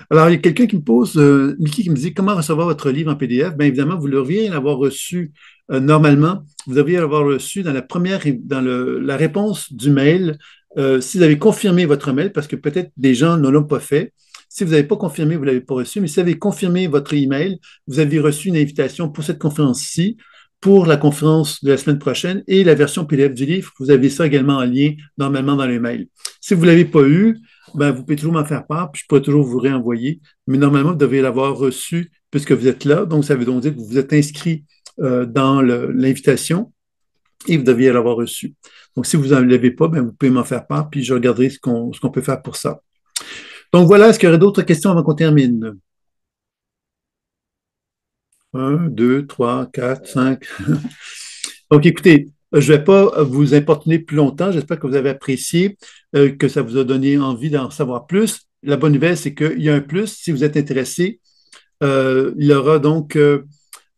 Alors, il y a quelqu'un qui me pose, Mickey, qui me dit comment recevoir votre livre en PDF. Bien évidemment, vous devriez l'avoir reçu normalement. Vous devriez l'avoir reçu dans la réponse du mail. Si vous avez confirmé votre mail, parce que peut-être des gens ne l'ont pas fait. Si vous n'avez pas confirmé, vous ne l'avez pas reçu, mais si vous avez confirmé votre email, vous avez reçu une invitation pour cette conférence-ci, pour la conférence de la semaine prochaine et la version PDF du livre. Vous avez ça également en lien normalement dans le mail. Si vous ne l'avez pas eu, ben, vous pouvez toujours m'en faire part, puis je pourrais toujours vous réenvoyer. Mais normalement, vous devez l'avoir reçu puisque vous êtes là. Donc, ça veut donc dire que vous vous êtes inscrit dans l'invitation et vous deviez l'avoir reçu. Donc, si vous n'en l'avez pas, ben, vous pouvez m'en faire part, puis je regarderai ce qu'on peut faire pour ça. Donc, voilà, est-ce qu'il y aurait d'autres questions avant qu'on termine? Un, deux, trois, quatre, cinq. Donc, écoutez, je ne vais pas vous importuner plus longtemps. J'espère que vous avez apprécié, que ça vous a donné envie d'en savoir plus. La bonne nouvelle, c'est qu'il y a un plus. Si vous êtes intéressé, il y aura donc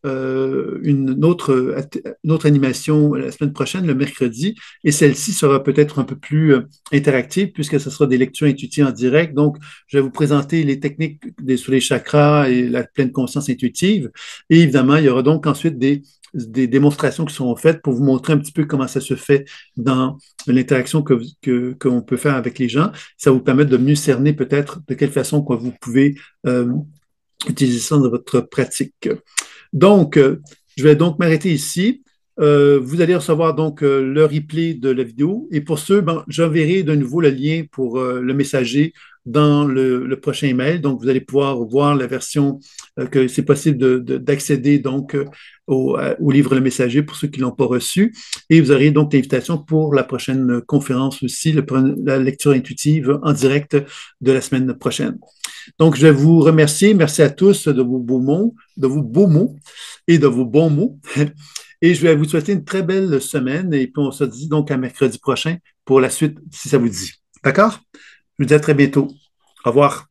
une autre animation la semaine prochaine, le mercredi, et celle-ci sera peut-être un peu plus interactive puisque ce sera des lectures intuitives en direct. Donc, je vais vous présenter les techniques sur les chakras et la pleine conscience intuitive. Et évidemment, il y aura donc ensuite des démonstrations qui seront faites pour vous montrer un petit peu comment ça se fait dans l'interaction qu'on peut faire avec les gens. Ça vous permet de mieux cerner peut-être de quelle façon quoi, vous pouvez utiliser ça dans votre pratique. Donc, je vais donc m'arrêter ici. Vous allez recevoir donc le replay de la vidéo. Et pour ceux, ben, j'enverrai de nouveau le lien pour le messager dans le prochain email. Donc, vous allez pouvoir voir la version que c'est possible d'accéder donc au livre Le Messager pour ceux qui ne l'ont pas reçu. Et vous aurez donc l'invitation pour la prochaine conférence aussi, la lecture intuitive en direct de la semaine prochaine. Donc, je vais vous remercier. Merci à tous de vos beaux mots et de vos bons mots. Et je vais vous souhaiter une très belle semaine. Et puis, on se dit donc à mercredi prochain pour la suite, si ça vous dit. D'accord? Je vous dis à très bientôt. Au revoir.